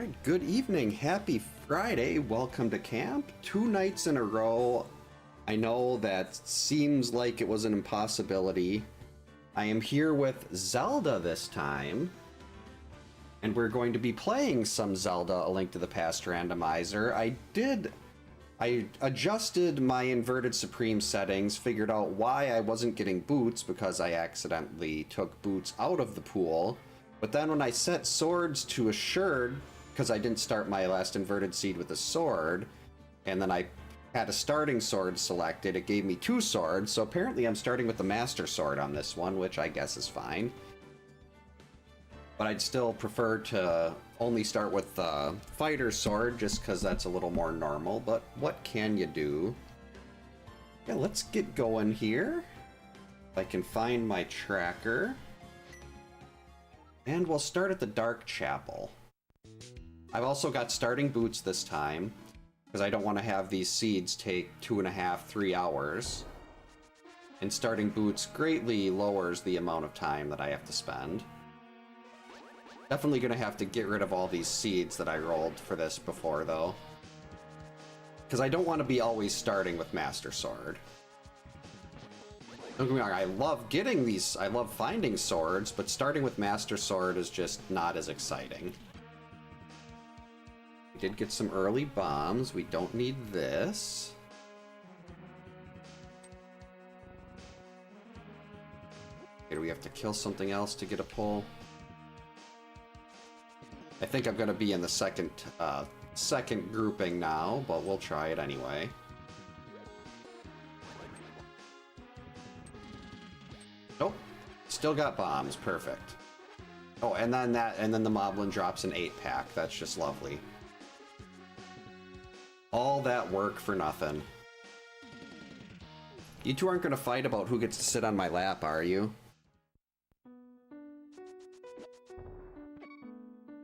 Alright, good evening, happy Friday, welcome to camp. 2 nights in a row. I know that seems like it was an impossibility. I am here with Zelda this time, and we're going to be playing some Zelda A Link to the Past Randomizer. I adjusted my inverted supreme settings, figured out why I wasn't getting boots because I accidentally took boots out of the pool. But then when I set swords to assured, because I didn't start my last inverted seed with a sword, and then I had a starting sword selected, it gave me 2 swords, so apparently I'm starting with the master sword on this one, which I guess is fine. But I'd still prefer to only start with the fighter sword, just because that's a little more normal, but what can you do? Yeah, let's get going here. If I can find my tracker. And we'll start at the Dark Chapel. I've also got starting boots this time, because I don't want to have these seeds take 2.5, 3 hours. And starting boots greatly lowers the amount of time that I have to spend. Definitely going to have to get rid of all these seeds that I rolled for this before, though. Because I don't want to be always starting with Master Sword. Don't get me wrong, I love getting these, I love finding swords, but starting with Master Sword is just not as exciting. We did get some early bombs, we don't need this. Okay, do we have to kill something else to get a pull? I think I'm going to be in the second grouping now, but we'll try it anyway. Nope. Still got bombs. Perfect. Oh, and then the Moblin drops an 8-pack. That's just lovely. All that work for nothing. You two aren't going to fight about who gets to sit on my lap, are you?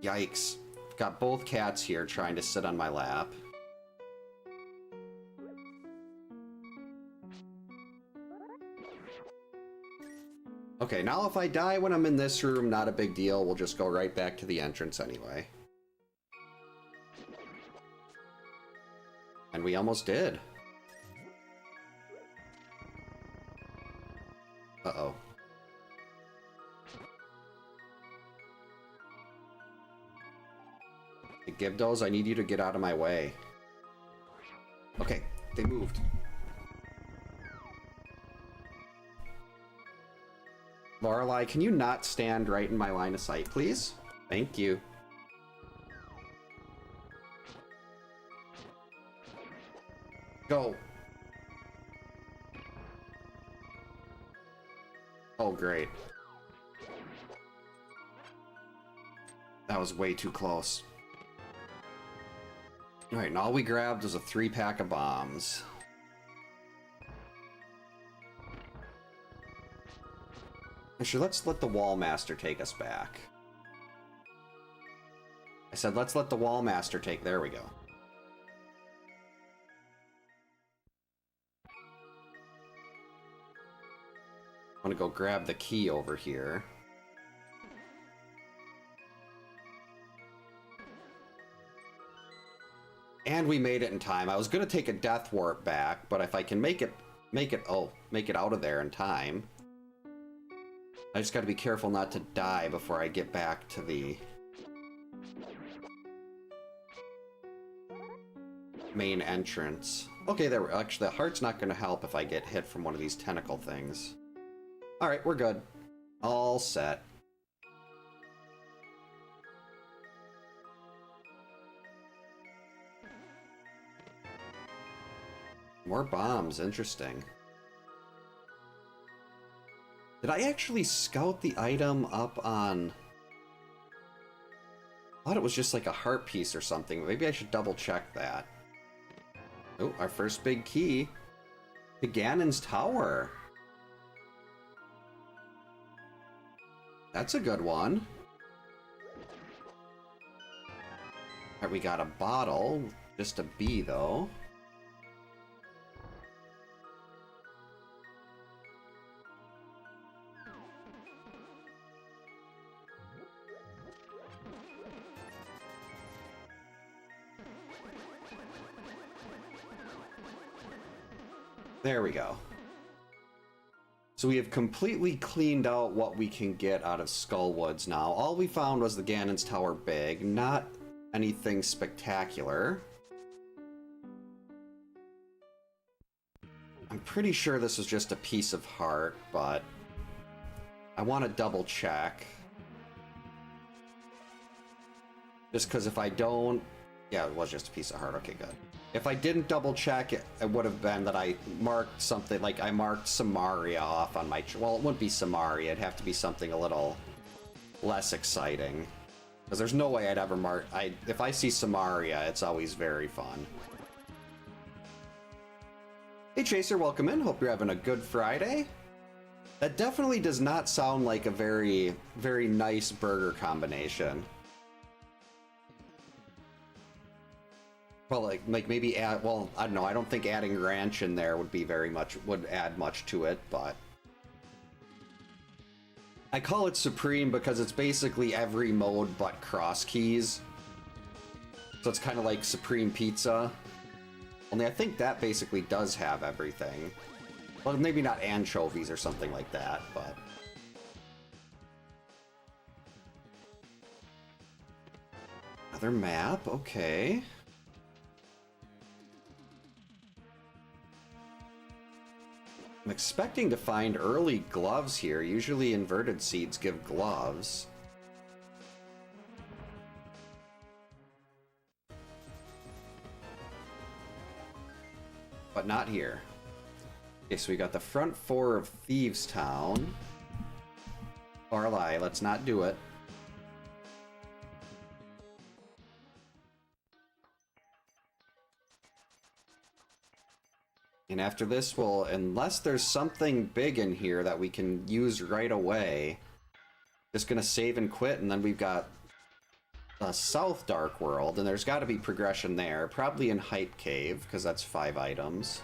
Yikes. Got both cats here trying to sit on my lap. Okay, now if I die when I'm in this room, not a big deal. We'll just go right back to the entrance anyway. And we almost did. Uh-oh. Gibdos, I need you to get out of my way. Okay, they moved. Lorelei, can you not stand right in my line of sight, please? Thank you. Go. Oh, great. That was way too close. Alright, and all we grabbed was a 3-pack of bombs. Actually, let's let the Wall Master take us back. I said, let's let the Wall Master take... There we go. I'm gonna go grab the key over here. And we made it in time. I was gonna take a death warp back, but if I can make it out of there in time. I just gotta be careful not to die before I get back to the main entrance. Okay, there. Actually, the heart's not gonna help if I get hit from one of these tentacle things. Alright, we're good. All set. More bombs, interesting. Did I actually scout the item up on... I thought it was just like a heart piece or something. Maybe I should double check that. Oh, our first big key. To Ganon's Tower. That's a good one. Alright, we got a bottle. Just a bee, though. There we go. So we have completely cleaned out what we can get out of Skullwoods now. All we found was the Ganon's Tower Big, not anything spectacular. I'm pretty sure this was just a piece of heart, but I want to double check. Just because if I don't... Yeah, it was just a piece of heart. Okay, good. If I didn't double check, it would have been that I marked something, like I marked Samaria off on my... Well, it wouldn't be Samaria. It'd have to be something a little less exciting. Because there's no way I'd ever mark... If I see Samaria, it's always very fun. Hey Chaser, welcome in. Hope you're having a good Friday. That definitely does not sound like a very, very nice burger combination. Well, like maybe add, well, I don't know. I don't think adding ranch in there would add much to it, but I call it Supreme because it's basically every mode but cross keys. So it's kind of like Supreme Pizza. Only I think that basically does have everything. Well, maybe not anchovies or something like that, but... Another map, okay. I'm expecting to find early gloves here. Usually inverted seeds give gloves. But not here. Okay, so we got the front four of Thieves Town. Or lie, let's not do it. And after this, we'll, unless there's something big in here that we can use right away, just gonna save and quit, and then we've got a South Dark World, and there's got to be progression there, probably in Hype Cave, because that's 5 items.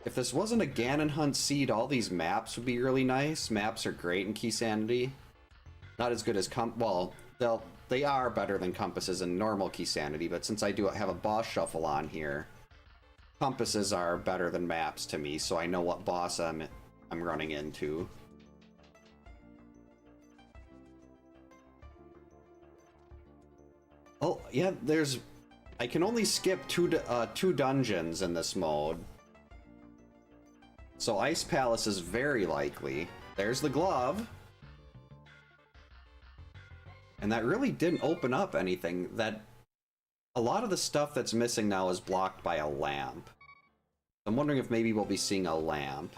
If this wasn't a Ganon Hunt seed, all these maps would be really nice. Maps are great in Key Sanity. Not as good as well, they are better than compasses in normal Key Sanity, but since I do have a boss shuffle on here, compasses are better than maps to me, so I know what boss I'm running into. Oh, yeah, I can only skip two dungeons in this mode. So Ice Palace is very likely. There's the glove. And that really didn't open up anything. A lot of the stuff that's missing now is blocked by a lamp. I'm wondering if maybe we'll be seeing a lamp.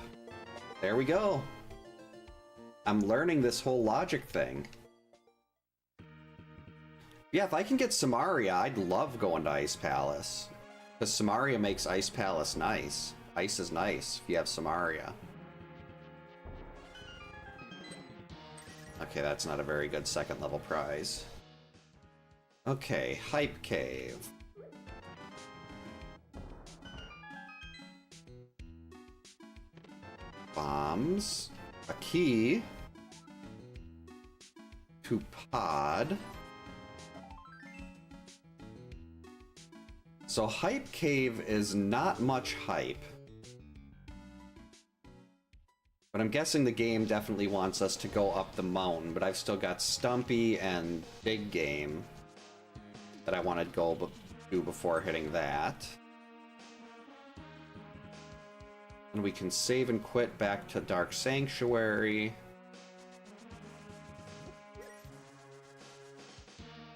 There we go. I'm learning this whole logic thing. Yeah, if I can get Samaria, I'd love going to Ice Palace. Because Samaria makes Ice Palace nice. Ice is nice if you have Samaria. Okay, that's not a very good second level prize. Okay, Hype Cave. Bombs. A key. To pod. So Hype Cave is not much hype. But I'm guessing the game definitely wants us to go up the mountain, but I've still got Stumpy and Big Game that I want to go do before hitting that. And we can save and quit back to Dark Sanctuary.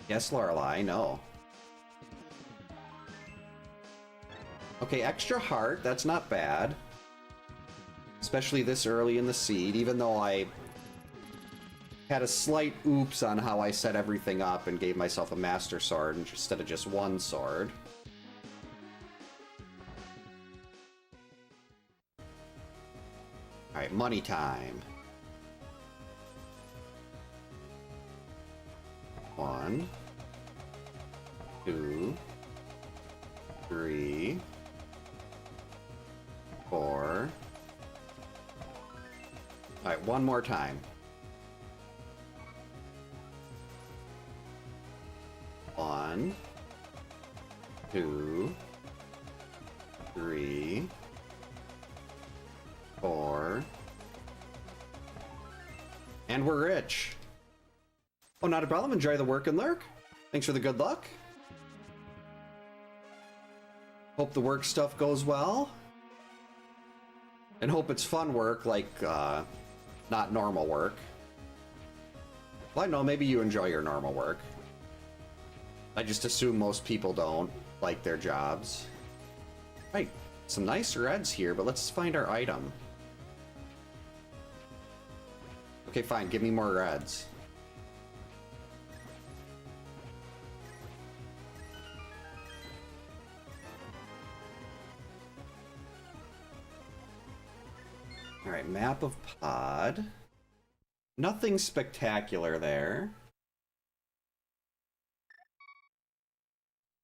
Yes, Lorelei, no. Okay, extra heart, that's not bad. Especially this early in the seed, even though I had a slight oops on how I set everything up and gave myself a Master Sword instead of just one sword. Alright, money time. 1, 2, 3, 4. Alright, one more time. 1, 2, 3, 4. And we're rich. Oh, not a problem. Enjoy the work and lurk. Thanks for the good luck. Hope the work stuff goes well. And hope it's fun work, like, not normal work. Well, I know, maybe you enjoy your normal work. I just assume most people don't like their jobs. Right, some nice reds here, but let's find our item. Okay, fine, give me more reds. Alright, map of pod. Nothing spectacular there.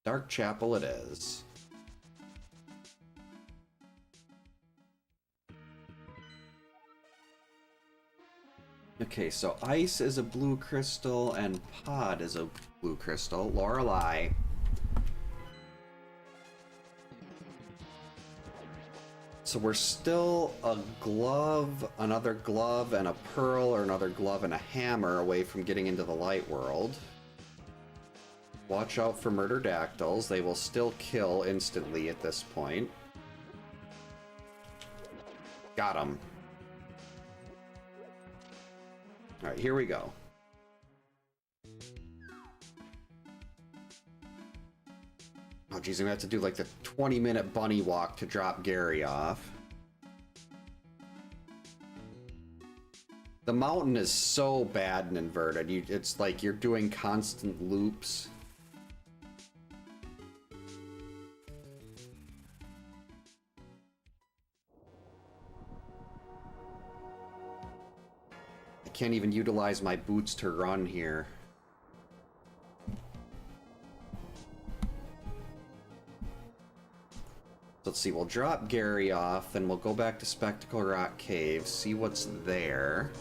Dark Chapel it is. Okay, so ice is a blue crystal and pod is a blue crystal. Lorelei. So we're still a glove, another glove, and a pearl, or another glove and a hammer away from getting into the light world. Watch out for murderdactyls. They will still kill instantly at this point. Got him. Alright, here we go. Oh geez, I'm gonna have to do like the 20-minute bunny walk to drop Gary off. The mountain is so bad and inverted. It's like you're doing constant loops. I can't even utilize my boots to run here. Let's see, we'll drop Gary off, then we'll go back to Spectacle Rock Cave, see what's there.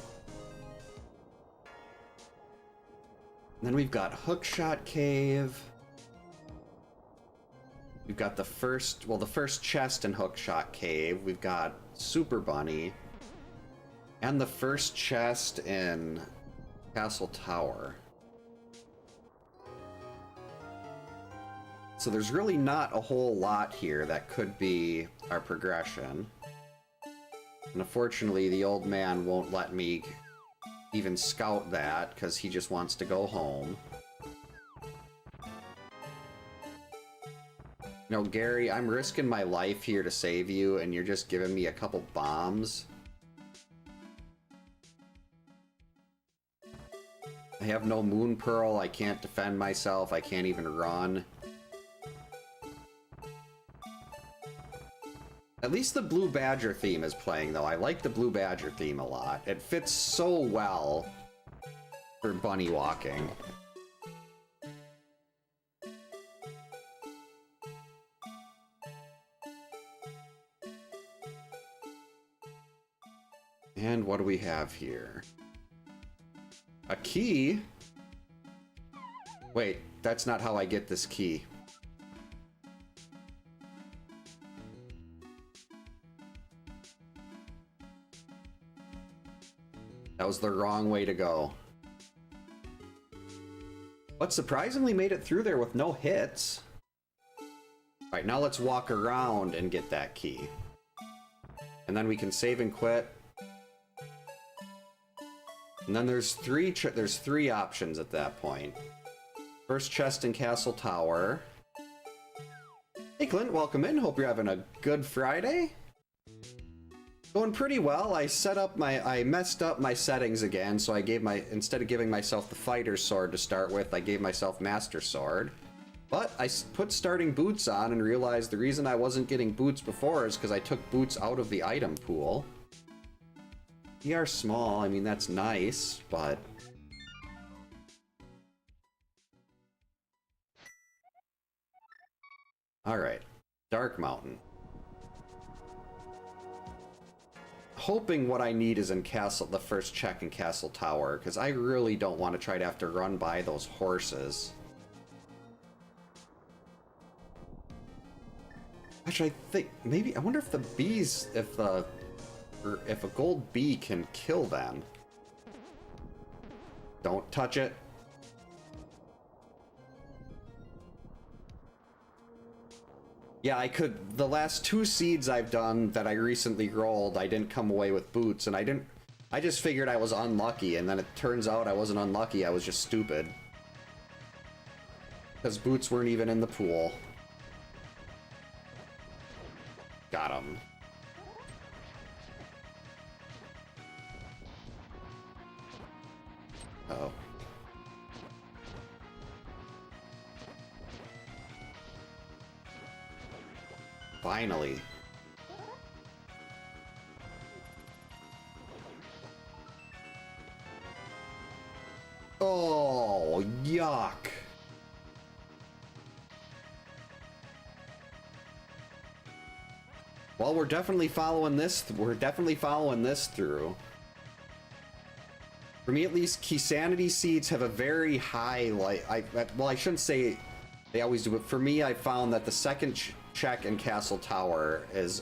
And then we've got Hookshot Cave. We've got the first chest in Hookshot Cave. We've got Super Bunny. And the first chest in Castle Tower. So there's really not a whole lot here that could be our progression. And unfortunately, the old man won't let me even scout that, because he just wants to go home. No, Gary, I'm risking my life here to save you, and you're just giving me a couple bombs. I have no Moon Pearl, I can't defend myself, I can't even run. At least the Blue Badger theme is playing, though. I like the Blue Badger theme a lot. It fits so well for bunny walking. And what do we have here? A key? Wait, that's not how I get this key. That was the wrong way to go. But surprisingly made it through there with no hits. Alright, now let's walk around and get that key. And then we can save and quit. And then there's three options at that point. First chest in Castle Tower. Hey Clint, welcome in. Hope you're having a good Friday. Going pretty well. I messed up my settings again, so I instead of giving myself the fighter's sword to start with, I gave myself master sword. But I put starting boots on and realized the reason I wasn't getting boots before is because I took boots out of the item pool. They are small, I mean that's nice, but... Alright, Dark Mountain. Hoping what I need is in the first check in Castle Tower, because I really don't want to have to run by those horses. Actually, I think maybe I wonder if the bees, if a gold bee can kill them. Don't touch it. Yeah, I could. The last 2 seeds I've done that I recently rolled, I didn't come away with boots, and I just figured I was unlucky, and then it turns out I wasn't unlucky, I was just stupid. Because boots weren't even in the pool. Got him. Uh-oh. Finally. Oh, yuck. Well, we're definitely following this through. For me, at least, key sanity seeds have a very high, like, well, I shouldn't say they always do, but for me, I found that the second check in Castle Tower is,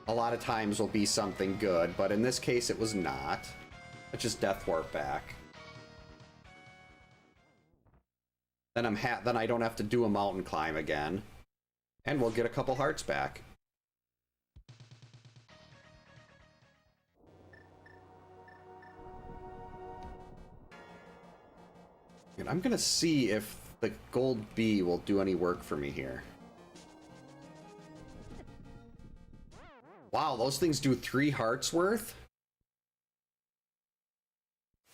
a lot of times will be something good, but in this case, it was not. It's just Death Warp back. Then then I don't have to do a mountain climb again. And we'll get a couple hearts back. And I'm gonna see if the gold bee will do any work for me here. Wow, those things do 3 hearts worth?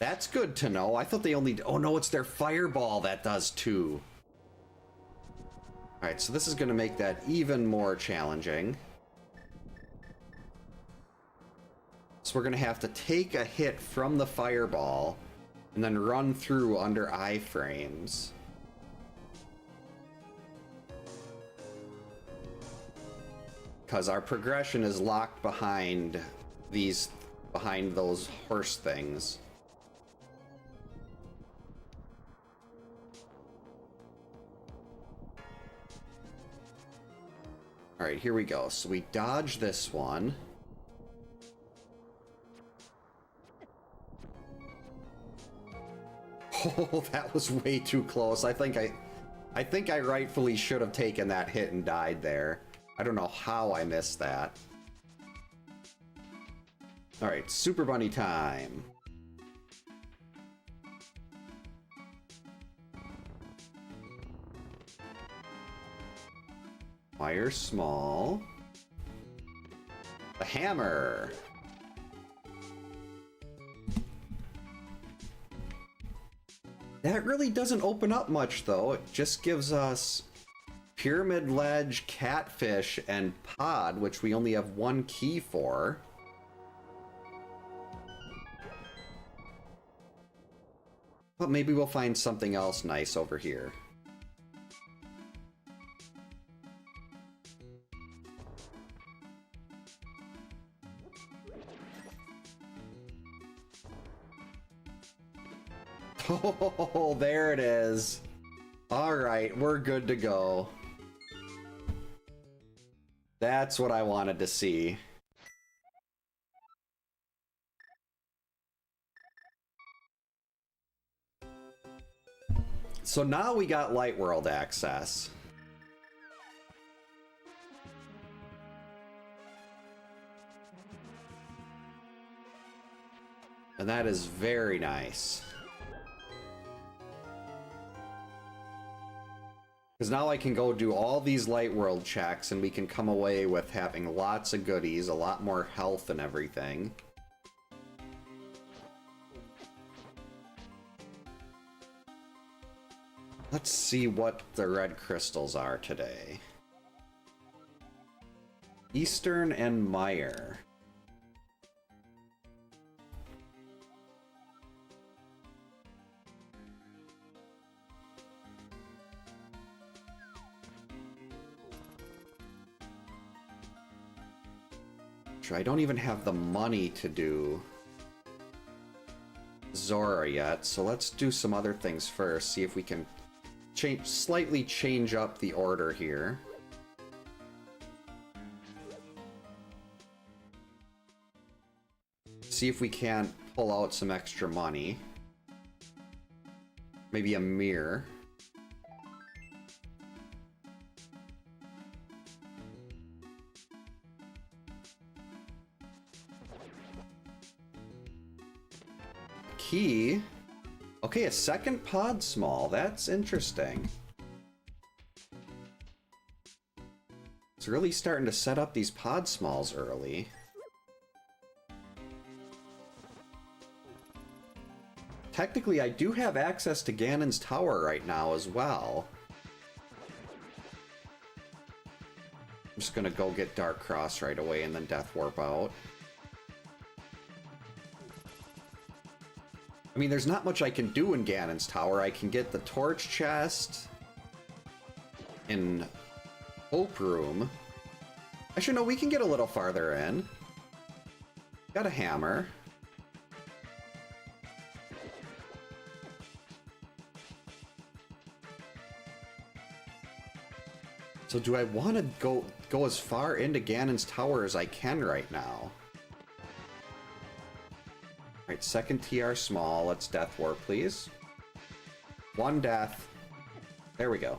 That's good to know. I thought they only... Oh no, it's their fireball that does 2. Alright, so this is gonna make that even more challenging. So we're gonna have to take a hit from the fireball and then run through under iframes. Because our progression is locked behind those horse things. Alright, here we go. So we dodge this one. Oh, that was way too close. I think I rightfully should have taken that hit and died there. I don't know how I missed that. Alright, Super Bunny time. Fire small. The hammer. That really doesn't open up much, though. It just gives us Pyramid Ledge, Catfish, and Pod, which we only have 1 key for. But maybe we'll find something else nice over here. Oh, there it is. Alright, we're good to go. That's what I wanted to see. So now we got Light World access. And that is very nice. Because now I can go do all these Light World checks and we can come away with having lots of goodies, a lot more health and everything. Let's see what the red crystals are today. Eastern and Meyer. I don't even have the money to do Zora yet, so let's do some other things first, see if we can slightly change up the order here. See if we can't pull out some extra money. Maybe a mirror. Key. Okay, a second pod small. That's interesting. It's really starting to set up these pod smalls early. Technically, I do have access to Ganon's Tower right now as well. I'm just gonna go get Dark Cross right away and then Death Warp out. I mean, there's not much I can do in Ganon's Tower. I can get the Torch Chest in Hope Room. Actually, no, we can get a little farther in. Got a hammer. So do I want to go as far into Ganon's Tower as I can right now? Alright, second TR small. Let's Death Warp, please. One death. There we go.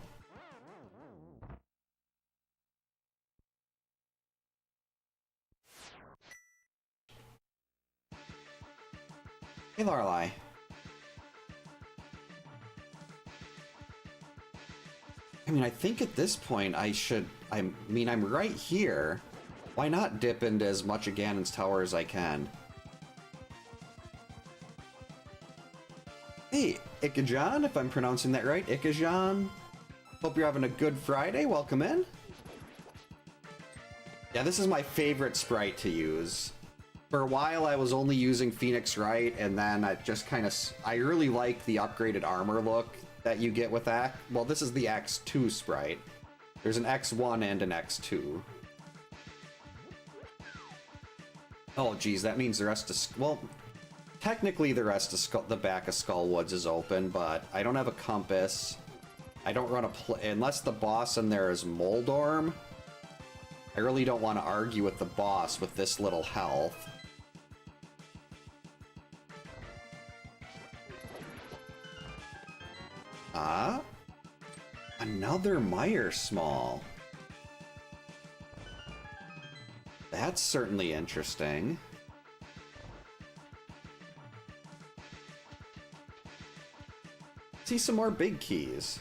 Hey, Lorelei. I mean, I think at this point I mean, I'm right here. Why not dip into as much of Ganon's Tower as I can? Hey, Ikajan, if I'm pronouncing that right. Ikajan. Hope you're having a good Friday. Welcome in. Yeah, this is my favorite sprite to use. For a while, I was only using Phoenix Wright, and then I just kind of... I really like the upgraded armor look that you get with that. Well, this is the X2 sprite. There's an X1 and an X2. Oh, geez, that means the rest of... Well, technically the rest of the back of Skullwoods is open, but I don't have a compass. I don't run a... Unless the boss in there is Moldorm. I really don't want to argue with the boss with this little health. Another Meyer Small. That's certainly interesting. See some more big keys.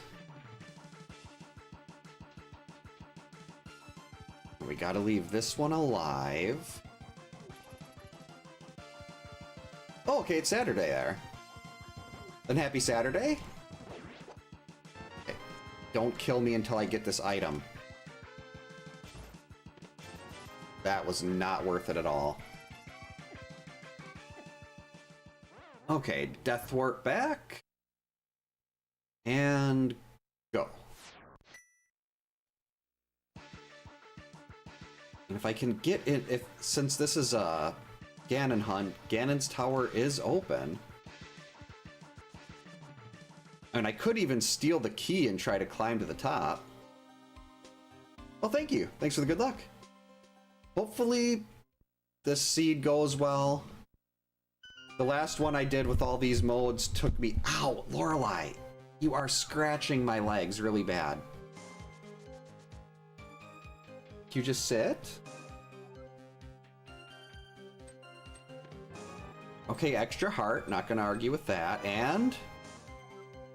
We gotta leave this one alive. Oh, okay, it's Saturday there. Then happy Saturday. Okay. Don't kill me until I get this item. That was not worth it at all. Okay, Death Warp back. And go. And if I can get it, since this is a Ganon hunt, Ganon's Tower is open. And I could even steal the key and try to climb to the top. Well, thank you. Thanks for the good luck. Hopefully this seed goes well. The last one I did with all these modes took me... Ow, Lorelei! You are scratching my legs really bad. You just sit? Okay, extra heart. Not gonna argue with that. And...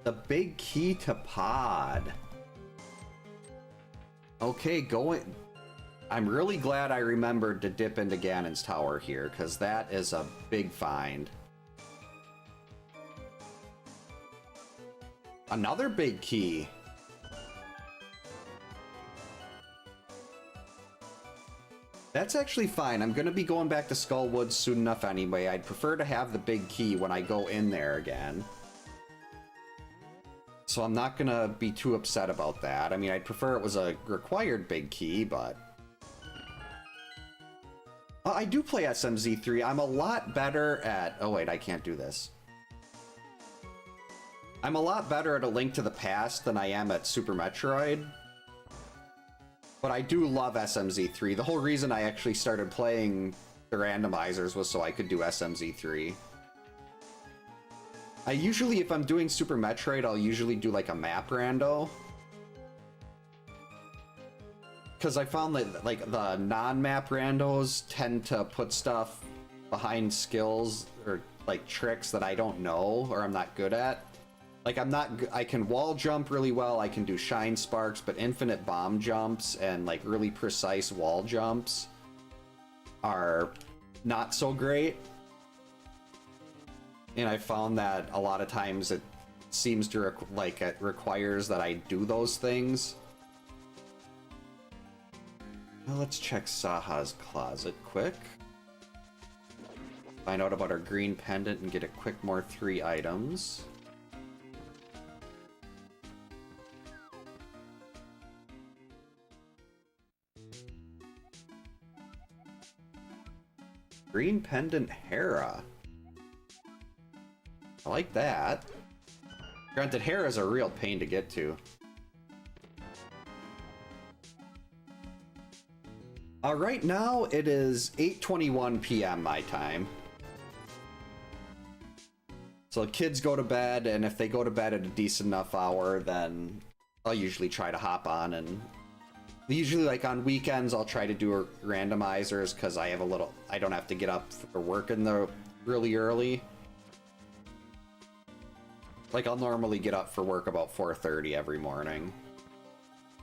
the big key to pod. Okay, going... I'm really glad I remembered to dip into Ganon's Tower here, because that is a big find. Another big key. That's actually fine. I'm going to be going back to Skullwoods soon enough anyway. I'd prefer to have the big key when I go in there again. So I'm not going to be too upset about that. I mean, I'd prefer it was a required big key, but... I do play SMZ3. I'm a lot better at... Oh, wait, I can't do this. I'm a lot better at A Link to the Past than I am at Super Metroid. But I do love SMZ3. The whole reason I actually started playing the randomizers was so I could do SMZ3. I usually, if I'm doing Super Metroid, I'll usually do like a map rando. Because I found that like the non-map randos tend to put stuff behind skills or like tricks that I don't know or I'm not good at. Like I can wall jump really well, I can do shine sparks, but infinite bomb jumps and like really precise wall jumps are not so great. And I found that a lot of times it seems to it requires that I do those things. Now let's check Saha's closet quick. Find out about our green pendant and get a quick more 3 items. Green pendant Hera. I like that. Granted, Hera's a real pain to get to. Right now it is 8:21 p.m. my time. So kids go to bed, and if they go to bed at a decent enough hour, then I'll usually try to hop on, and usually like on weekends I'll try to do randomizers because I don't have to get up for work in the really early. Like I'll normally get up for work about 4:30 every morning.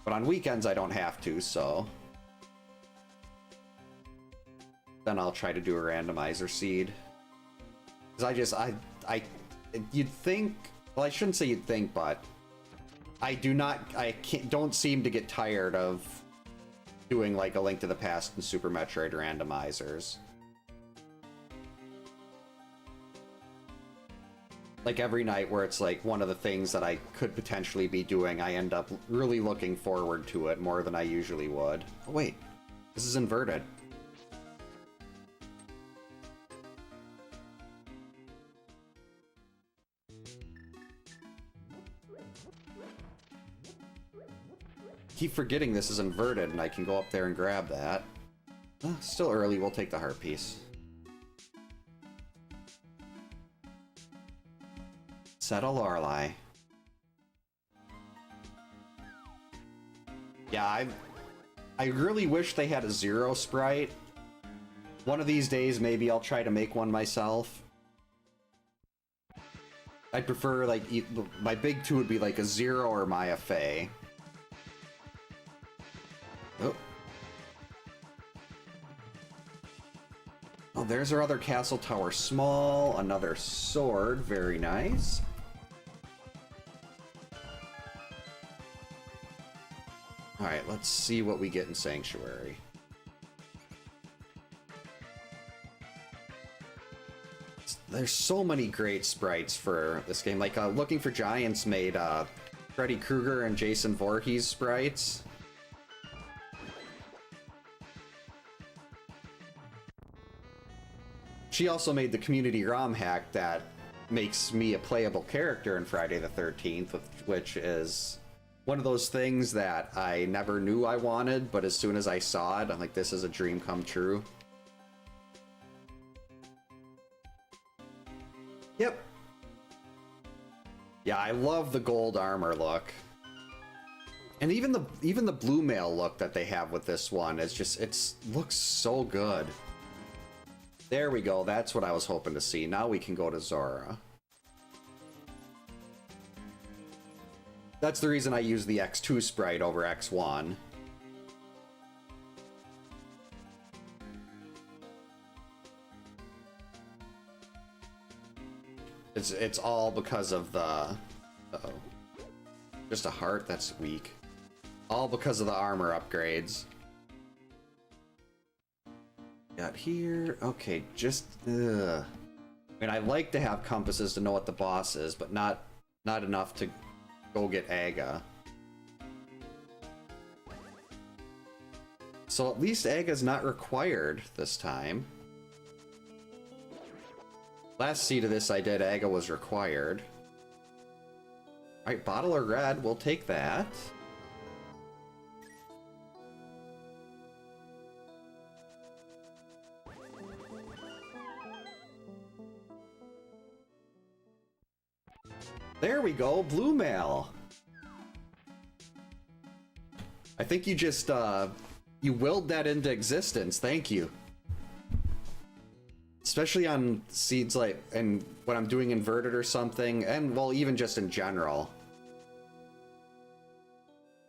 But on weekends I don't have to, so then I'll try to do a randomizer seed. Because you'd think, well, I shouldn't say you'd think, but I don't seem to get tired of doing like a Link to the Past and Super Metroid randomizers. Like every night where it's like one of the things that I could potentially be doing, I end up really looking forward to it more than I usually would. Oh wait, this is inverted. Keep forgetting this is inverted and I can go up there and grab that. Still early, we'll take the heart piece. Settle Lorelei. Yeah, I really wish they had a Zero sprite. One of these days, maybe I'll try to make one myself. I'd prefer, like, my big two would be like a Zero or Maya Fey. Oh. Oh, there's our other castle tower small. Another sword. Very nice. Alright, let's see what we get in Sanctuary. There's so many great sprites for this game. Like, Looking for Giants made Freddy Krueger and Jason Voorhees sprites. She also made the community ROM hack that makes me a playable character in Friday the 13th, which is one of those things that I never knew I wanted, but as soon as I saw it, I'm like, this is a dream come true. Yep. Yeah, I love the gold armor look. And even the blue mail look that they have with this one is just, looks so good. There we go, that's what I was hoping to see. Now we can go to Zora. That's the reason I use the X2 sprite over X1. It's all because of the... Uh-oh. Just a heart? That's weak. All because of the armor upgrades. Got here. Okay, just... I mean, I like to have compasses to know what the boss is, but not enough to go get Aga. So at least Aga's not required this time. Last seed of this I did, Aga was required. Alright, bottle of red, we'll take that. There we go, blue mail. I think you just, you willed that into existence. Thank you. Especially on seeds like, and when I'm doing inverted or something, and well, even just in general.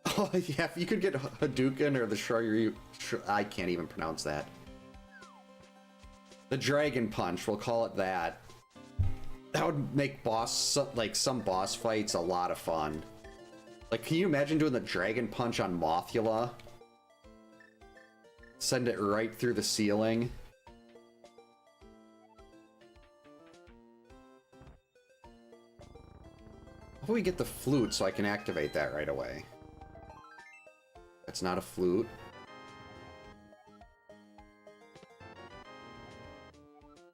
Oh yeah, if you could get Hadouken or the Shoryu, I can't even pronounce that. The Dragon Punch, we'll call it that. That would make some boss fights a lot of fun. Like, can you imagine doing the Dragon Punch on Mothula? Send it right through the ceiling. How do we get the flute so I can activate that right away? That's not a flute.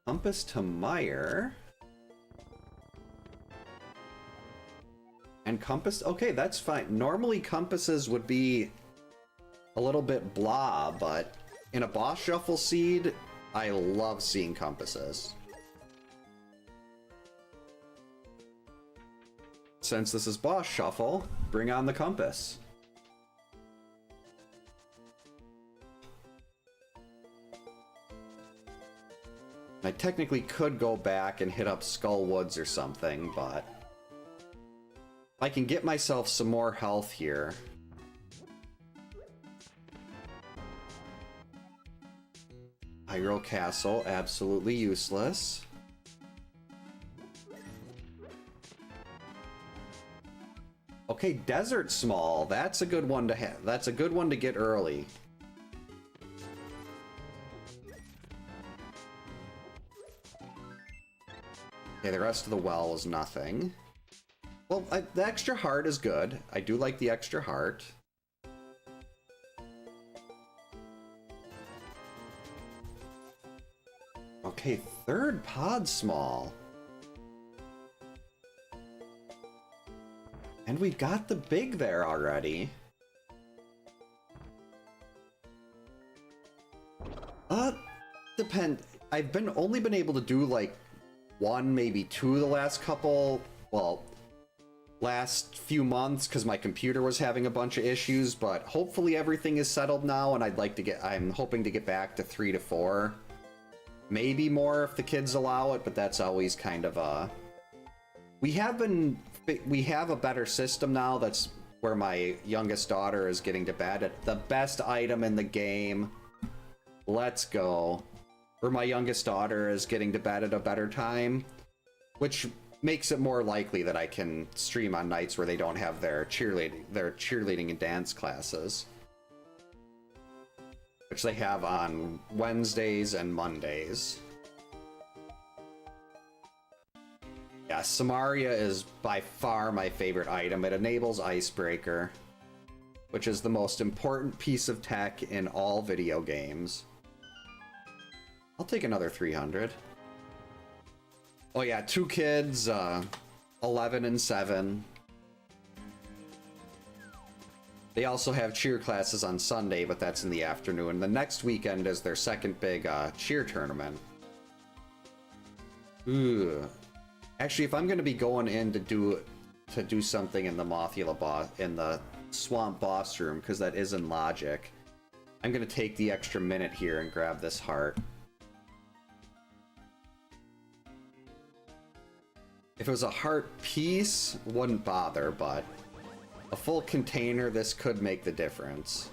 Compass to Meyer. And compass, okay, that's fine. Normally compasses would be a little bit blah, but in a boss shuffle seed, I love seeing compasses. Since this is boss shuffle, bring on the compass. I technically could go back and hit up Skullwoods or something, but if I can get myself some more health here. Hyrule Castle, absolutely useless. Okay, Desert Small, that's a good one to have. That's a good one to get early. Okay, the rest of the well is nothing. Well, the extra heart is good. I do like the extra heart. Okay, third pod small. And we got the big there already. Depend. I've only been able to do like one, maybe two the last couple, well, last few months because my computer was having a bunch of issues, but hopefully everything is settled now, and I'm hoping to get back to 3 to 4. Maybe more if the kids allow it, but that's always kind of a... We have a better system now. That's where my youngest daughter is getting to bed at the best item in the game. Let's go. Where my youngest daughter is getting to bed at a better time, which makes it more likely that I can stream on nights where they don't have their cheerleading and dance classes, which they have on Wednesdays and Mondays. Yeah, Samaria is by far my favorite item. It enables Icebreaker, which is the most important piece of tech in all video games. I'll take another 300. Oh yeah, 2 kids, 11 and 7. They also have cheer classes on Sunday, but that's in the afternoon. The next weekend is their second big cheer tournament. Ooh. Actually, if I'm going to be going in to do something in the Mothula boss, in the swamp boss room, because that is in logic, I'm going to take the extra minute here and grab this heart. If it was a heart piece, wouldn't bother, but a full container, this could make the difference.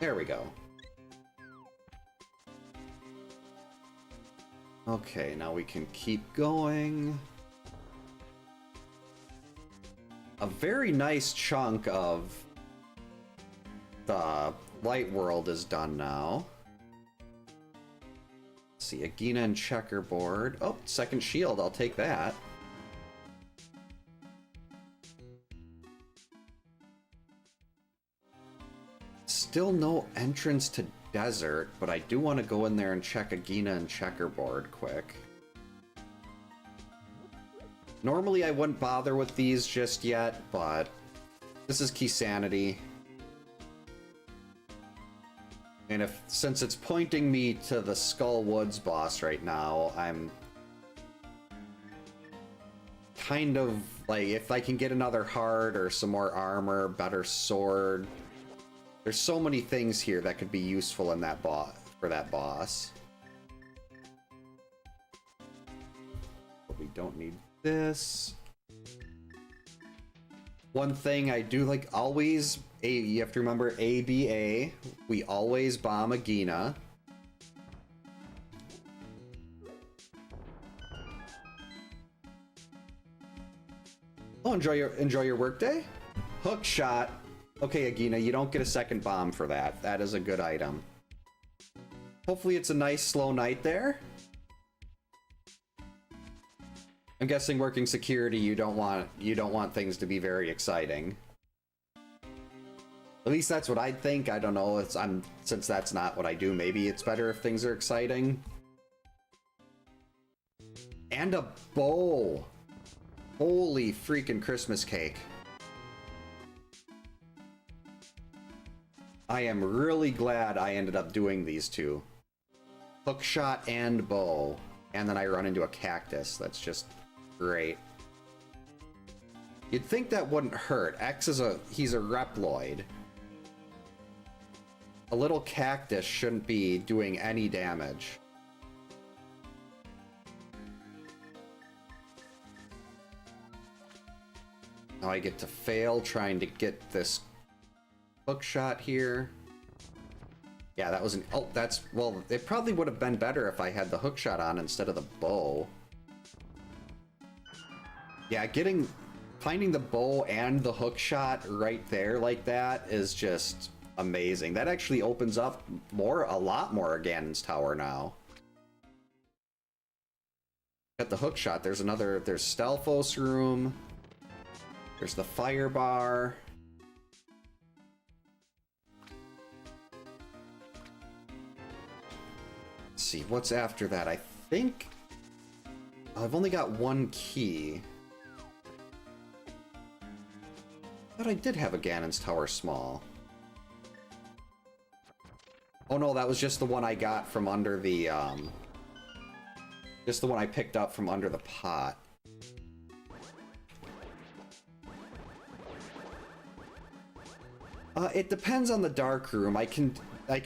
There we go. Okay, now we can keep going. A very nice chunk of the light world is done now. Let's see, Agina and checkerboard. Oh, second shield, I'll take that. Still no entrance to desert, but I do want to go in there and check Agina and checkerboard quick. Normally I wouldn't bother with these just yet, but this is Key Sanity. And since it's pointing me to the Skull Woods boss right now, I'm kind of like, if I can get another heart or some more armor, better sword. There's so many things here that could be useful in that for that boss. But we don't need this. One thing I do like, always, you have to remember ABA. We always bomb a Gina. Oh, enjoy your workday. Hook shot. Okay, Agina, you don't get a second bomb for that. That is a good item. Hopefully it's a nice slow night there. I'm guessing working security, you don't want things to be very exciting. At least that's what I'd think. I don't know. Since that's not what I do, maybe it's better if things are exciting. And a bowl. Holy freaking Christmas cake. I am really glad I ended up doing these two. Hookshot and bow. And then I run into a cactus. That's just great. You'd think that wouldn't hurt. X is he's a Reploid. A little cactus shouldn't be doing any damage. Now I get to fail trying to get this hook shot here. Yeah, that was an... Oh, that's... Well, it probably would have been better if I had the hook shot on instead of the bow. Yeah, finding the bow and the hook shot right there like that is just amazing. That actually opens up a lot more of Ganon's Tower now. Got the hook shot. There's Stelphos room. There's the fire bar. Let's see, what's after that? I think I've only got one key. I thought I did have a Ganon's Tower small. Oh no, that was just the one I got from under the, just the one I picked up from under the pot. It depends on the dark room. I can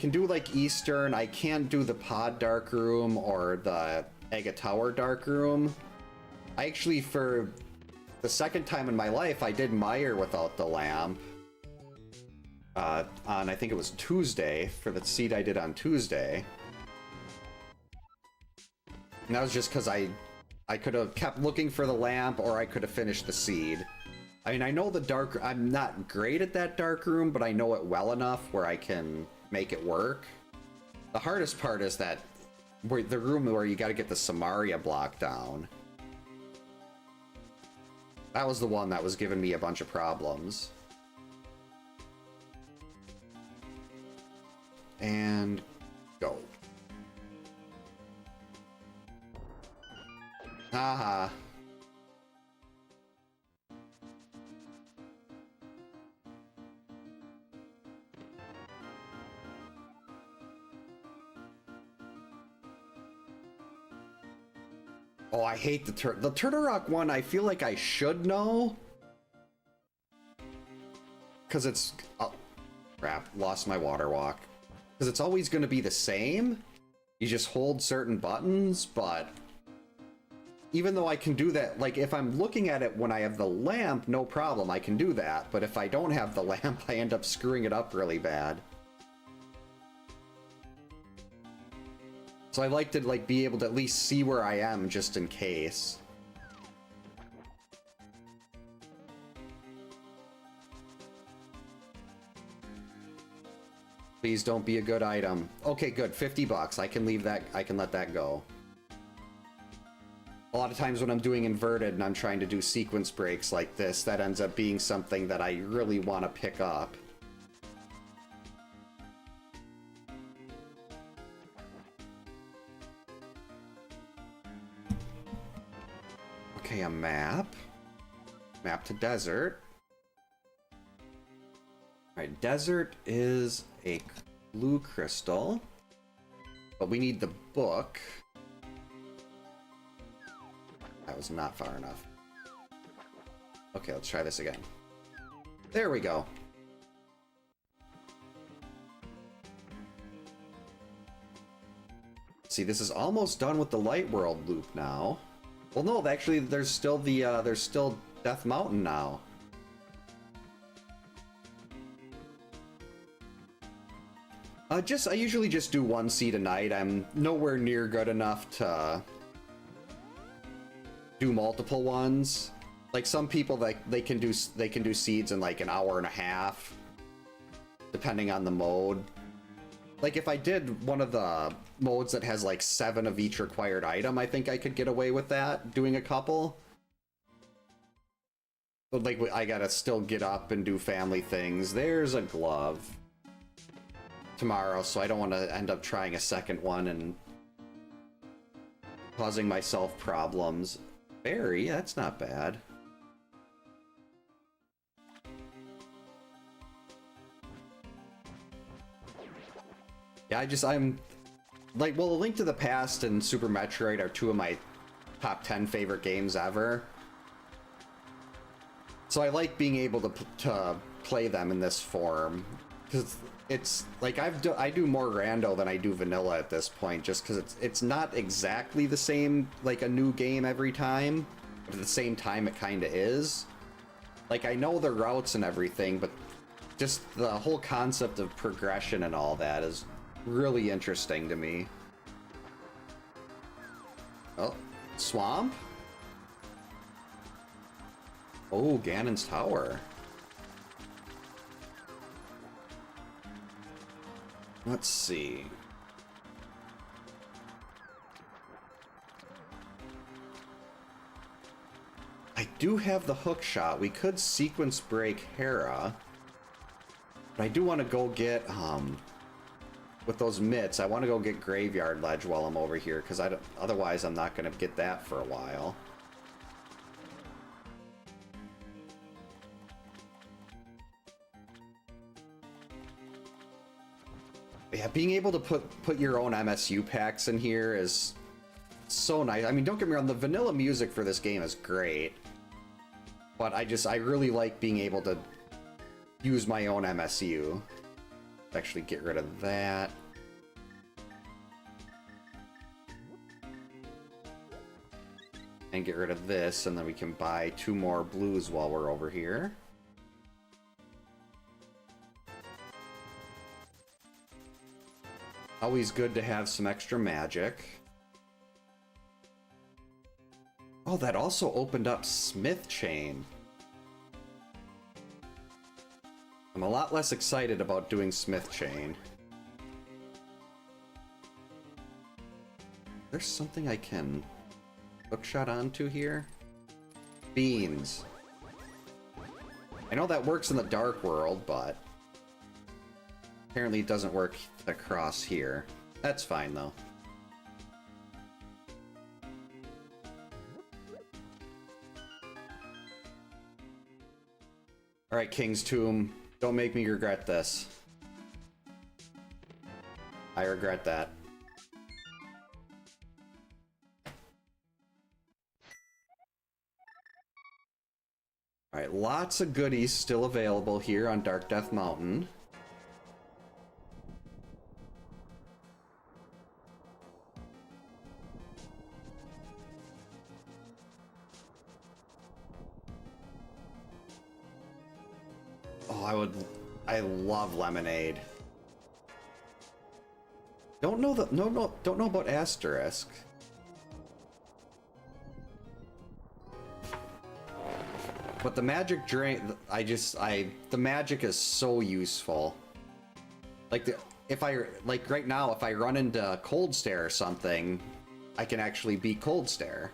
do like Eastern. I can't do the Pod dark room or the Ega Tower dark room. I actually, for the second time in my life, I did Mire without the lamp. On, I think it was Tuesday, for the seed I did on Tuesday. And that was just because I could have kept looking for the lamp, or I could have finished the seed. I mean, I know I'm not great at that dark room, but I know it well enough where I can make it work. The hardest part is the room where you gotta get the Samaria block down. That was the one that was giving me a bunch of problems. And go. Haha. Oh, I hate the Turtle Rock one. I feel like I should know. Because it's... Oh, crap. Lost my water walk. Because it's always going to be the same. You just hold certain buttons, but... Even though I can do that, like, if I'm looking at it when I have the lamp, no problem, I can do that. But if I don't have the lamp, I end up screwing it up really bad. So I like to, like, be able to at least see where I am, just in case. Please don't be a good item. Okay, good. 50 bucks. I can leave that. I can let that go. A lot of times when I'm doing inverted and I'm trying to do sequence breaks like this, that ends up being something that I really want to pick up. Okay, a map. Map to desert. Alright, desert is a blue crystal. But we need the book. That was not far enough. Okay, let's try this again. There we go. See, this is almost done with the Light World loop now. Well, no, actually, there's still Death Mountain now. I usually just do one seed a night. I'm nowhere near good enough to do multiple ones. Like some people, they can do seeds in like an hour and a half, depending on the mode. Like if I did one of the modes that has like 7 of each required item, I think I could get away with that, doing a couple. But like I gotta still get up and do family things. There's a glove tomorrow, so I don't want to end up trying a second one and causing myself problems. Berry, that's not bad. Yeah, I'm like, well, A Link to the Past and Super Metroid are 2 of my top 10 favorite games ever. So I like being able to play them in this form, because it's like I do more rando than I do vanilla at this point, just because it's not exactly the same, like a new game every time, but at the same time it kind of is. Like I know the routes and everything, but just the whole concept of progression and all that is really interesting to me. Oh, swamp? Oh, Ganon's Tower. Let's see. I do have the hook shot. We could sequence break Hera. But I do want to go get, with those mitts, I want to go get Graveyard Ledge while I'm over here, because otherwise I'm not going to get that for a while. Yeah, being able to put your own MSU packs in here is so nice. I mean, don't get me wrong, the vanilla music for this game is great, but I really like being able to use my own MSU. Actually get rid of that. And get rid of this, and then we can buy 2 more blues while we're over here. Always good to have some extra magic. Oh, that also opened up Smith Chain. I'm a lot less excited about doing Smith Chain. There's something I can hookshot onto here? Beans. I know that works in the Dark World, but apparently it doesn't work across here. That's fine, though. Alright, King's Tomb. Don't make me regret this. I regret that. Alright, lots of goodies still available here on Dark Death Mountain. Oh, I love lemonade. Don't know about Asterisk. But the magic drink, the magic is so useful. Like like right now, if I run into Cold Stare or something, I can actually beat Cold Stare.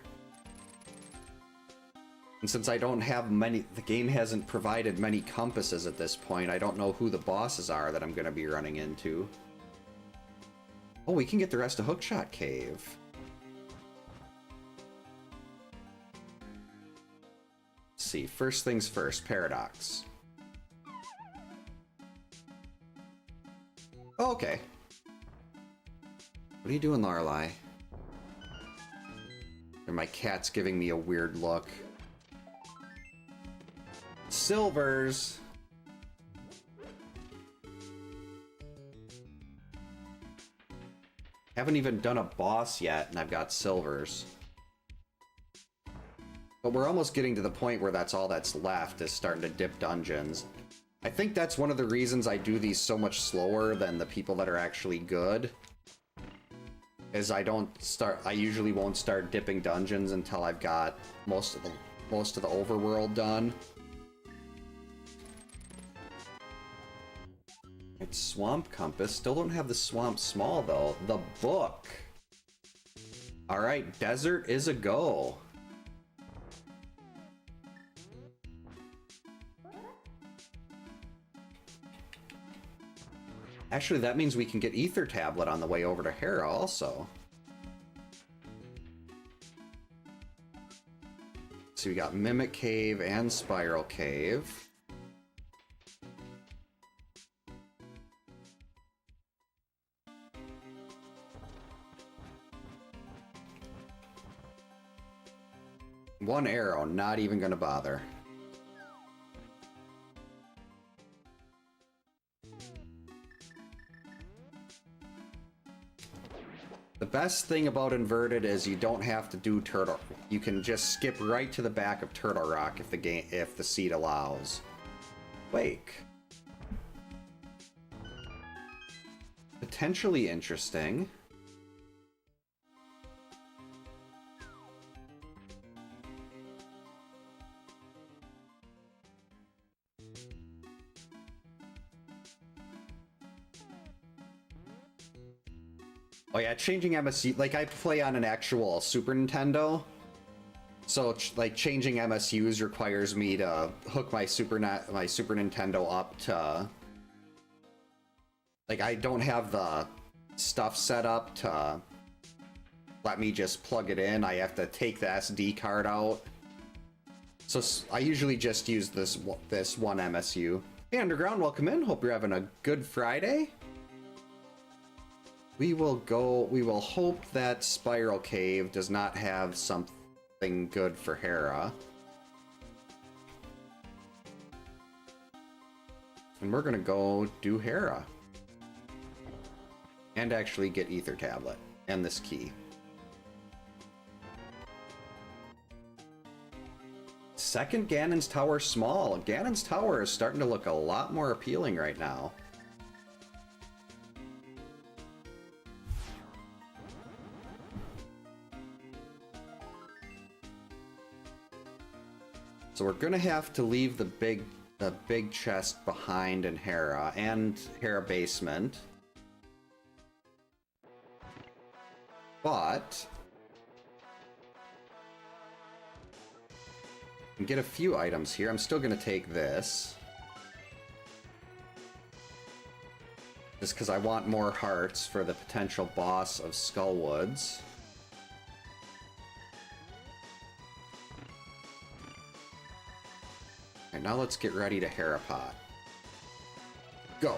And since I don't have many, the game hasn't provided many compasses at this point, I don't know who the bosses are that I'm going to be running into. Oh, we can get the rest of Hookshot Cave. Let's see, first things first, Paradox. Oh, okay. What are you doing, Lorelei? And my cat's giving me a weird look. Silvers. Haven't even done a boss yet, and I've got silvers. But we're almost getting to the point where that's all that's left, is starting to dip dungeons. I think that's one of the reasons I do these so much slower than the people that are actually good. Is I usually won't start dipping dungeons until I've got most of the overworld done. It's Swamp Compass. Still don't have the Swamp Small though. The book. All right, desert is a go. Actually, that means we can get Ether Tablet on the way over to Hera also. So we got Mimic Cave and Spiral Cave. One arrow, not even gonna bother. The best thing about Inverted is you don't have to do Turtle. You can just skip right to the back of Turtle Rock if the seed allows. Wake. Potentially interesting. Oh yeah, changing MSU, like I play on an actual Super Nintendo, so like changing MSUs requires me to hook my Super Nintendo up to, like I don't have the stuff set up to let me just plug it in. I have to take the SD card out. So I usually just use this one MSU. Hey Underground, welcome in. Hope you're having a good Friday. We will hope that Spiral Cave does not have something good for Hera. And we're gonna go do Hera. And actually get Ether Tablet and this key. Second Ganon's Tower small. Ganon's Tower is starting to look a lot more appealing right now. So we're gonna have to leave the big chest behind in Hera and Hera Basement. But I can get a few items here. I'm still gonna take this. Just because I want more hearts for the potential boss of Skullwoods. Alright, now let's get ready to Hera Pot. Go!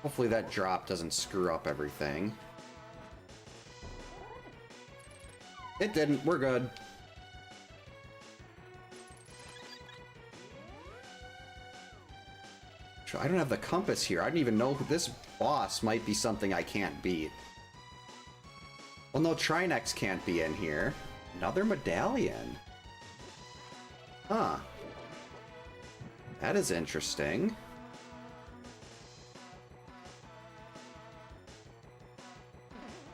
Hopefully that drop doesn't screw up everything. It didn't, we're good. I don't have the compass here. I didn't even know this boss might be something I can't beat. Well, no, Trinex can't be in here. Another medallion. Huh. That is interesting.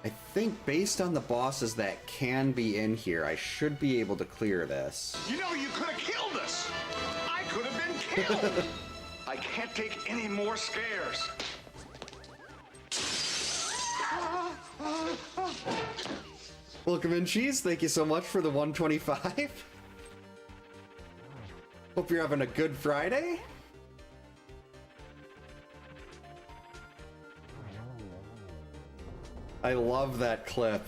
I think based on the bosses that can be in here, I should be able to clear this. You know, you could have killed us! I could have been killed! I can't take any more scares. Welcome in, Cheese. Thank you so much for the 125. Hope you're having a good Friday. I love that clip.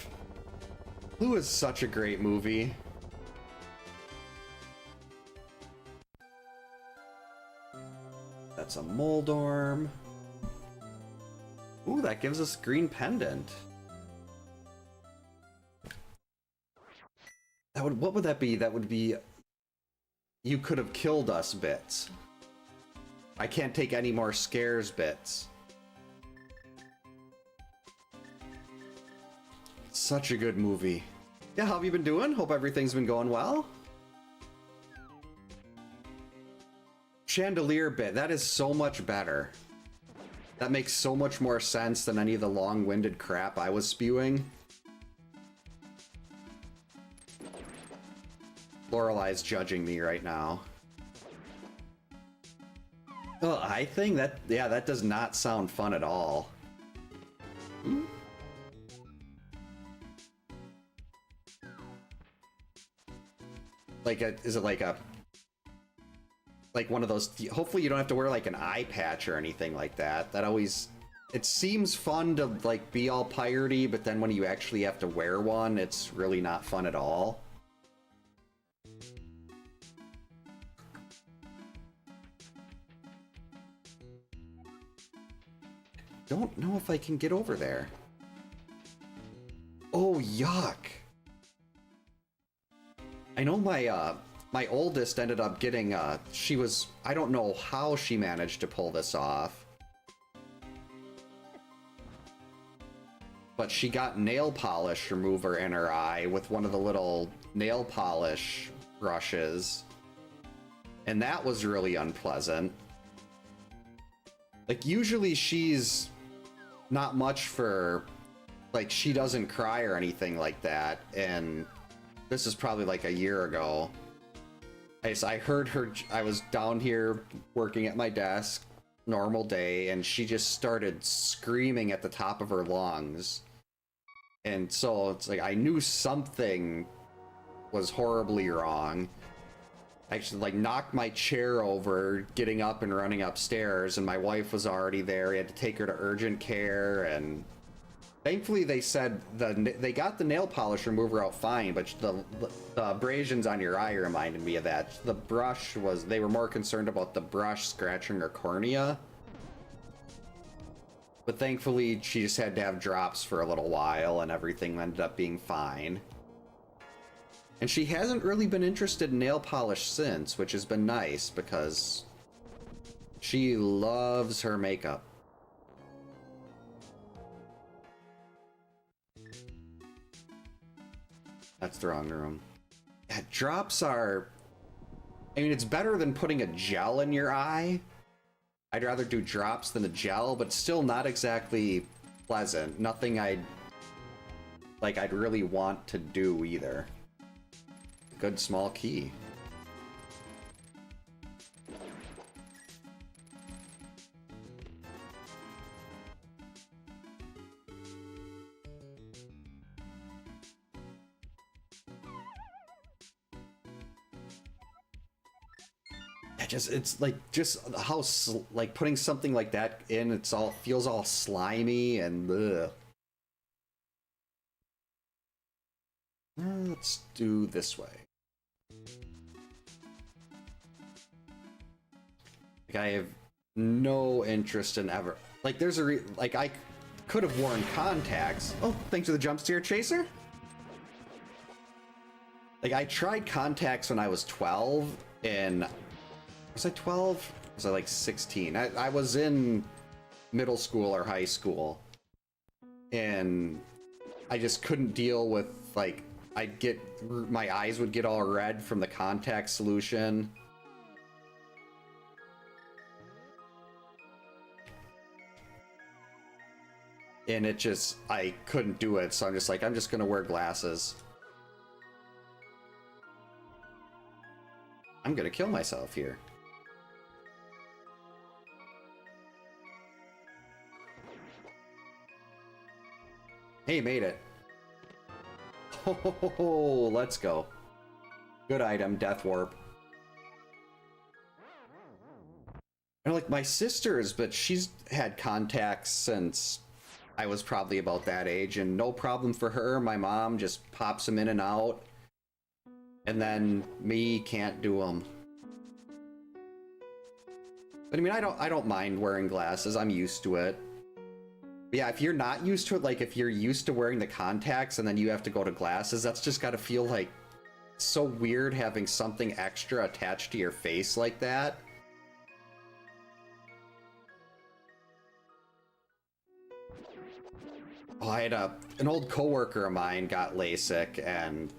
Blue is such a great movie. That's a Moldorm. Ooh, that gives us green pendant. That would, what would that be? That would be, you could have killed us bits. I can't take any more scares bits. Such a good movie. Yeah, how have you been doing? Hope everything's been going well. Chandelier bit, that is so much better. That makes so much more sense than any of the long-winded crap I was spewing. Lorelei's judging me right now. Oh, I think that, yeah, that does not sound fun at all. Hmm? Like a, is it like a, like one of those, hopefully you don't have to wear like an eye patch or anything like that. That always, it seems fun to like be all piratey, but then when you actually have to wear one, it's really not fun at all. Don't know if I can get over there. Oh, yuck. I know my, my oldest ended up getting, she was, I don't know how she managed to pull this off. But she got nail polish remover in her eye with one of the little nail polish brushes. And that was really unpleasant. Like, usually she's not much for, like, she doesn't cry or anything like that. And this is probably like a year ago. I heard her, I was down here working at my desk, normal day, and she just started screaming at the top of her lungs. And so it's like, I knew something was horribly wrong. I actually like knocked my chair over, getting up and running upstairs, and my wife was already there. We had to take her to urgent care, and thankfully they said they got the nail polish remover out fine, but the abrasions on your eye reminded me of that. The brush was, they were more concerned about the brush scratching her cornea. But thankfully she just had to have drops for a little while and everything ended up being fine. And she hasn't really been interested in nail polish since, which has been nice because she loves her makeup. That's the wrong room. Yeah, drops are, I mean, it's better than putting a gel in your eye. I'd rather do drops than a gel, but still not exactly pleasant. Nothing I'd really want to do either. Good small key. It's like just how like putting something like that in, it's all feels all slimy and ugh. Let's do this way. Like I have no interest in ever, like there's a like I could have worn contacts. Oh, thanks for the jump steer chaser. Like I tried contacts when I was 12 and was I 12? Was I like 16? I was in middle school or high school. And I just couldn't deal with, like, my eyes would get all red from the contact solution. And it just, I couldn't do it. So I'm just like, I'm just gonna wear glasses. I'm gonna kill myself here. Hey, made it. Oh, let's go. Good item, Death Warp. And like my sister's, but she's had contacts since I was probably about that age, and no problem for her. My mom just pops them in and out. And then me can't do them. But I mean, I don't mind wearing glasses. I'm used to it. But yeah, if you're not used to it, like if you're used to wearing the contacts and then you have to go to glasses, that's just got to feel like so weird having something extra attached to your face like that. Oh, I had an old coworker of mine got LASIK and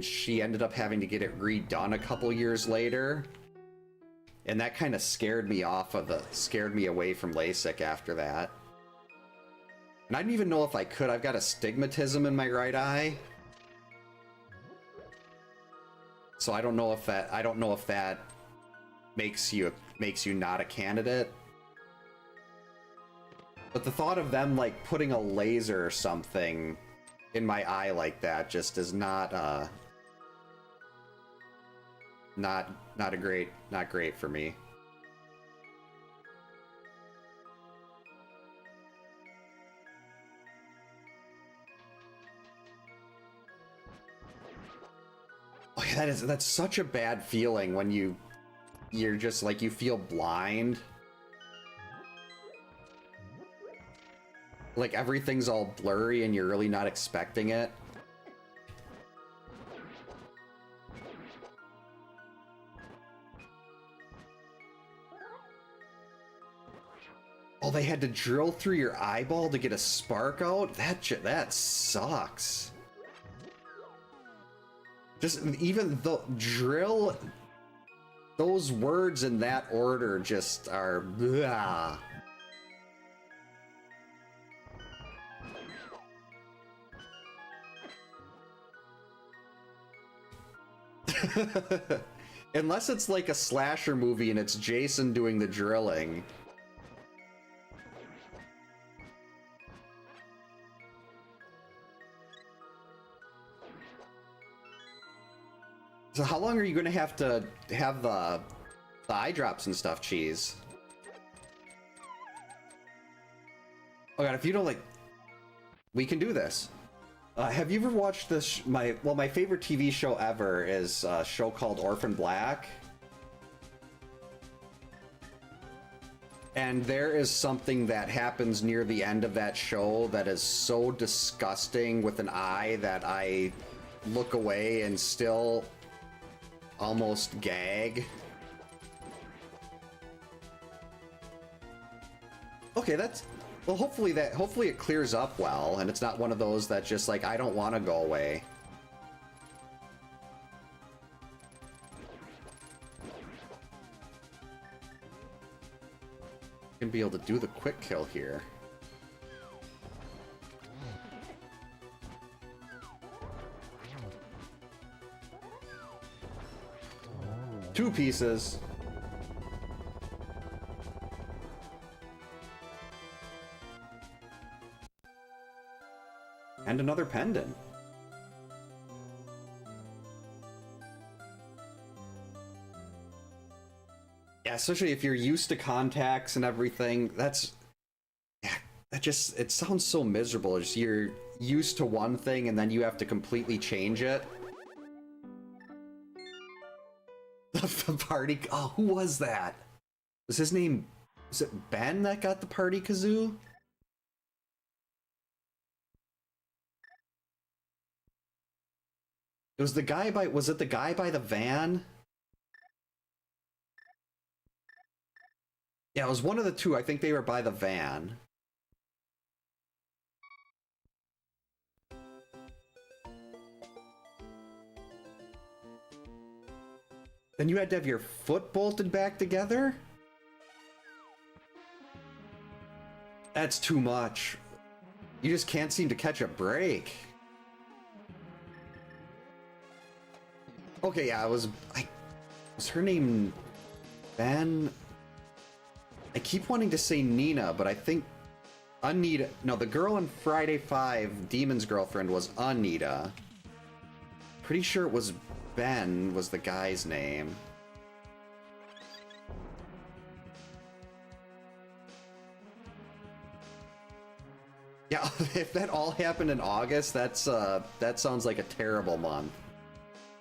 she ended up having to get it redone a couple years later. And that kind of scared me away from LASIK after that. And I didn't even know if I could. I've got astigmatism in my right eye. So I don't know if that makes you not a candidate. But the thought of them like putting a laser or something in my eye like that just is not great for me. Oh, yeah, that's such a bad feeling when you're just like you feel blind. Like everything's all blurry and you're really not expecting it. Oh, they had to drill through your eyeball to get a spark out? That sucks. Just even the drill, those words in that order just are blah. Unless it's like a slasher movie and it's Jason doing the drilling. So how long are you going to have the eye drops and stuff, Cheese? Oh god, if you don't like... We can do this. Have you ever watched this? My favorite TV show ever is a show called Orphan Black. And there is something that happens near the end of that show that is so disgusting with an eye that I look away and still almost gag. Okay, that's... Well, hopefully it clears up well, and it's not one of those that just like, I don't want to go away. Gonna be able to do the quick kill here. Two pieces. And another pendant. Yeah, especially if you're used to contacts and everything, that sounds so miserable. Just you're used to one thing and then you have to completely change it. The party, oh, who was that? Was his name, was it Ben that got the party kazoo? It was the guy by, was it the guy by the van? Yeah, it was one of the two. I think they were by the van. Then you had to have your foot bolted back together? That's too much. You just can't seem to catch a break. Okay, yeah, was her name Ben? I keep wanting to say Nina, but I think Anita. No, the girl in Friday 5, Demon's girlfriend, was Anita. Pretty sure it was Ben was the guy's name. Yeah, if that all happened in August, that sounds like a terrible month.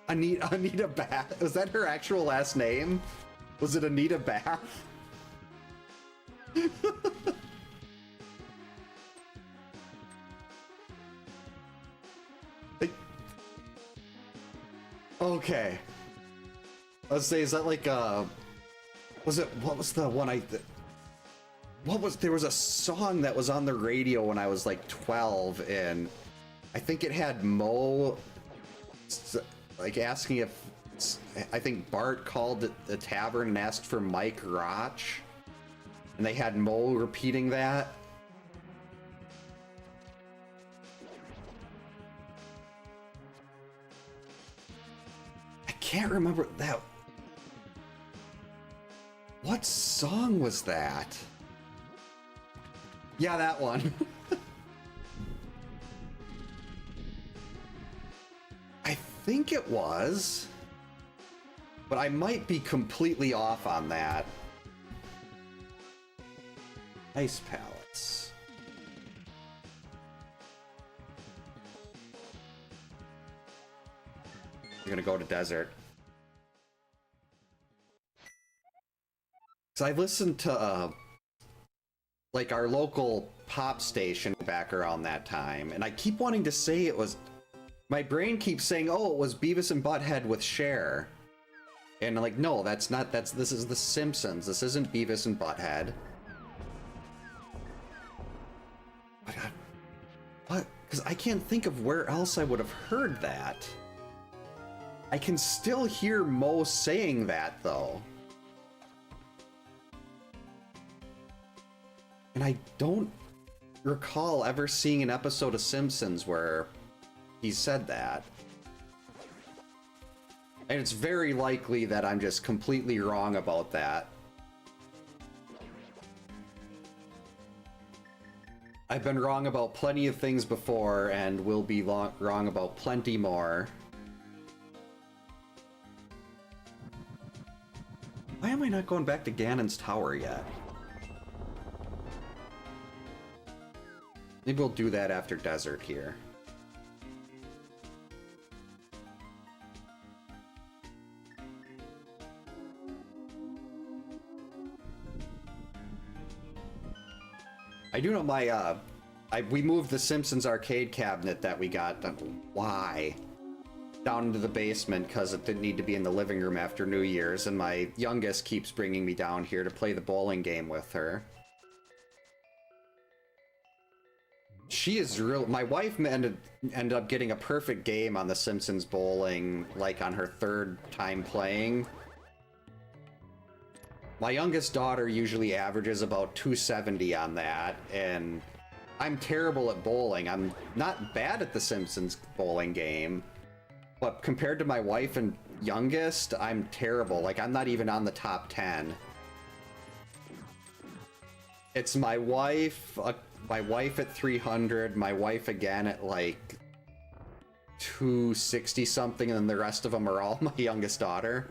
Anita Bath, was that her actual last name? Was it Anita Bath? Okay. Let's say, is that like was it, what was the one there was a song that was on the radio when I was like 12, and I think it had Mo like asking if, I think Bart called the tavern and asked for Mike Roch, and they had Mo repeating that. I can't remember that. What song was that? Yeah, that one. I think it was, but I might be completely off on that. Ice pallets. We're gonna go to desert. So I listened to like our local pop station back around that time, and I keep wanting to say it was, my brain keeps saying, oh, it was Beavis and Butthead with Cher. And I'm like, no, that's not, this is The Simpsons. This isn't Beavis and Butthead. What? Because I can't think of where else I would have heard that. I can still hear Mo saying that, though. And I don't recall ever seeing an episode of Simpsons where he said that. And it's very likely that I'm just completely wrong about that. I've been wrong about plenty of things before, and will be wrong about plenty more. Why am I not going back to Ganon's Tower yet? Maybe we'll do that after desert here. I do know my, we moved the Simpsons arcade cabinet that we got, why? Down into the basement because it didn't need to be in the living room after New Year's, and my youngest keeps bringing me down here to play the bowling game with her. She is real. My wife ended up getting a perfect game on the Simpsons bowling, like on her third time playing. My youngest daughter usually averages about 270 on that, and I'm terrible at bowling. I'm not bad at the Simpsons bowling game, but compared to my wife and youngest, I'm terrible. Like, I'm not even on the top 10. It's my wife at 300, my wife again at like 260 something, and then the rest of them are all my youngest daughter.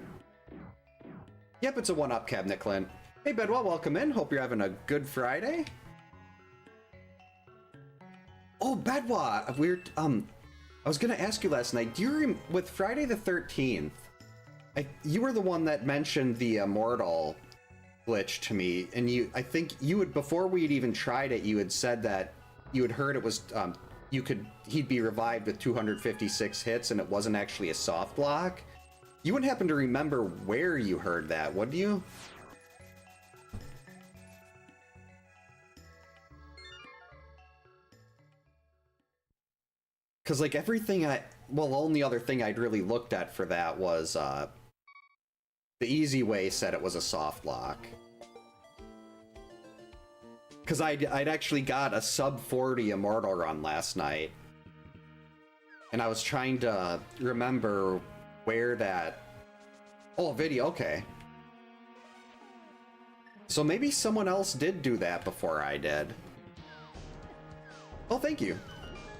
Yep, it's a one-up cabinet, Clint. Hey, Bedwell, welcome in. Hope you're having a good Friday. Oh, Bedwa, I was gonna ask you last night, do you with Friday the 13th, you were the one that mentioned the Immortal glitch to me, and I think you had, before we'd even tried it, you had said that you had heard it was, he'd be revived with 256 hits, and it wasn't actually a soft lock. You wouldn't happen to remember where you heard that, would you? Because, like, everything well, the only other thing I'd really looked at for that was, the Easy Way said it was a soft lock. Because I'd actually got a sub 40 Immortal run last night. And I was trying to remember where that... Oh, video, okay. So maybe someone else did do that before I did. Oh, thank you.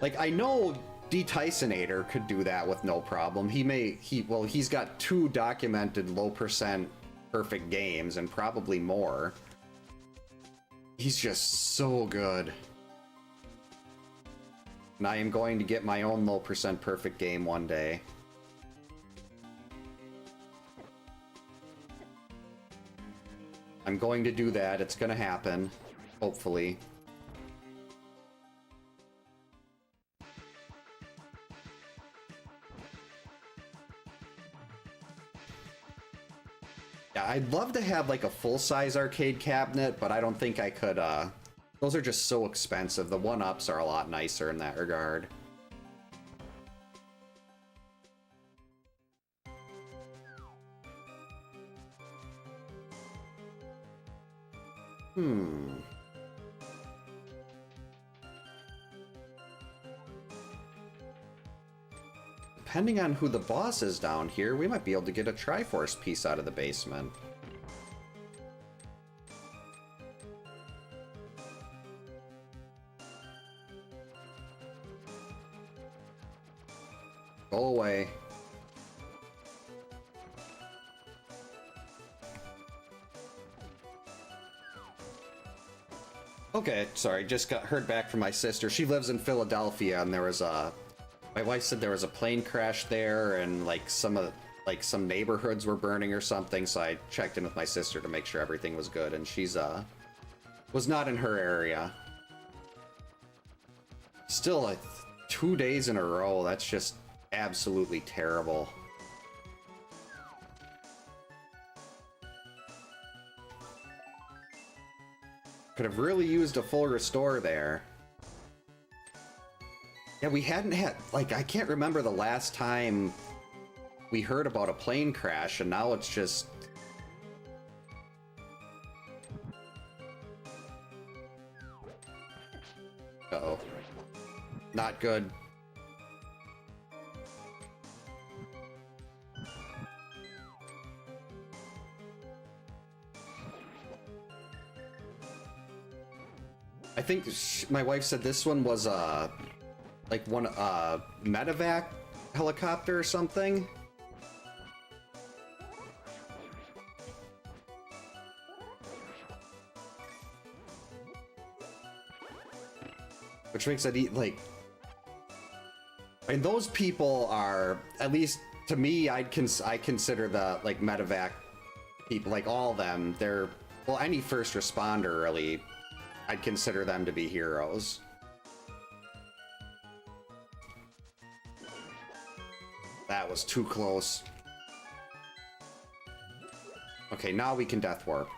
Like, I know D. Tysonator could do that with no problem. He's got 2 documented low percent perfect games, and probably more. He's just so good. And I am going to get my own low percent perfect game one day. I'm going to do that. It's gonna happen. Hopefully. Yeah, I'd love to have like a full-size arcade cabinet, but I don't think I could, those are just so expensive. The one-ups are a lot nicer in that regard. Depending on who the boss is down here, we might be able to get a Triforce piece out of the basement. Go away. Okay, sorry, just heard back from my sister. She lives in Philadelphia, and there was my wife said there was a plane crash there, and like some neighborhoods were burning or something. So I checked in with my sister to make sure everything was good, and she's was not in her area. Still, like 2 days in a row. That's just absolutely terrible. Could have really used a full restore there. Yeah, we hadn't had, like, I can't remember the last time we heard about a plane crash, and now it's just... Uh-oh. Not good. I think my wife said this one was like one medevac helicopter or something. Which makes it like, and those people are, at least to me, I consider the like medevac people, like all of them, they're, well, any first responder really, I'd consider them to be heroes. That was too close. Okay, now we can death warp.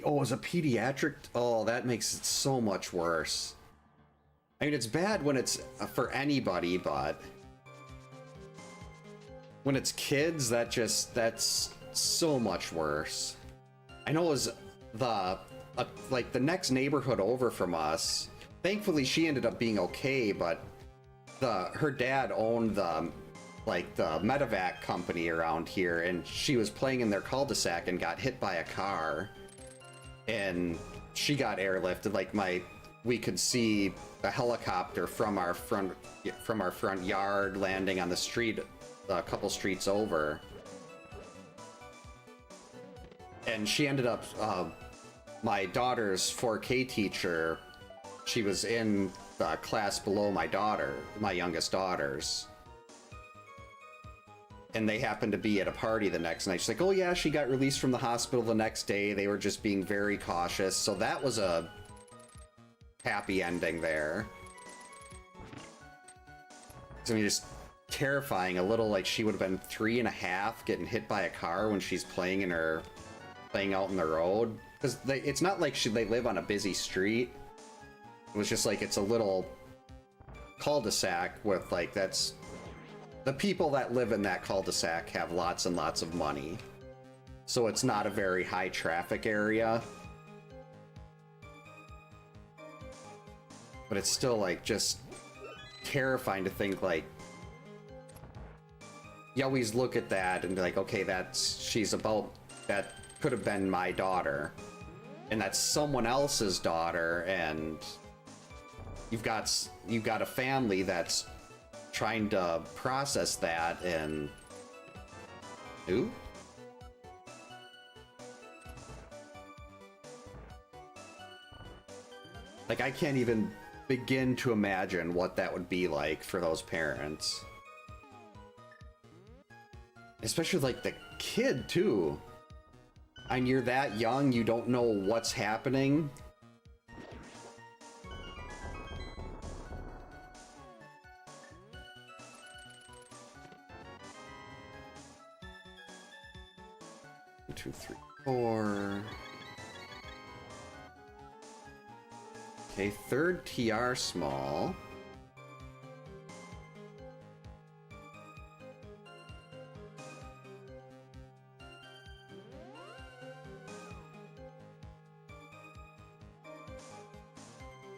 Oh, it was a pediatric? Oh, that makes it so much worse. I mean, it's bad when it's for anybody, but when it's kids, that's so much worse. I know it was like the next neighborhood over from us. Thankfully, she ended up being okay, but her dad owned the medevac company around here, and she was playing in their cul-de-sac and got hit by a car, and she got airlifted. Like we could see a helicopter from our front yard landing on the street a couple streets over, and she ended up my daughter's 4K teacher, she was in the class below my youngest daughter's, and they happened to be at a party the next night. She's like, oh yeah, she got released from the hospital the next day. They were just being very cautious, so that was a happy ending there. I mean, just terrifying. A little, like, she would have been 3.5 getting hit by a car when she's playing out in the road, because it's not like they live on a busy street. It was just like, it's a little cul-de-sac with, like, that's the people that live in that cul-de-sac have lots and lots of money, so it's not a very high traffic area, but it's still like just terrifying to think, like, you always look at that and be like, okay, that could have been my daughter, and that's someone else's daughter, and you've got a family that's trying to process that, and ooh. Like, I can't even begin to imagine what that would be like for those parents. Especially like the kid too. And you're that young, you don't know what's happening. One, two, three, four. Okay, third TR small.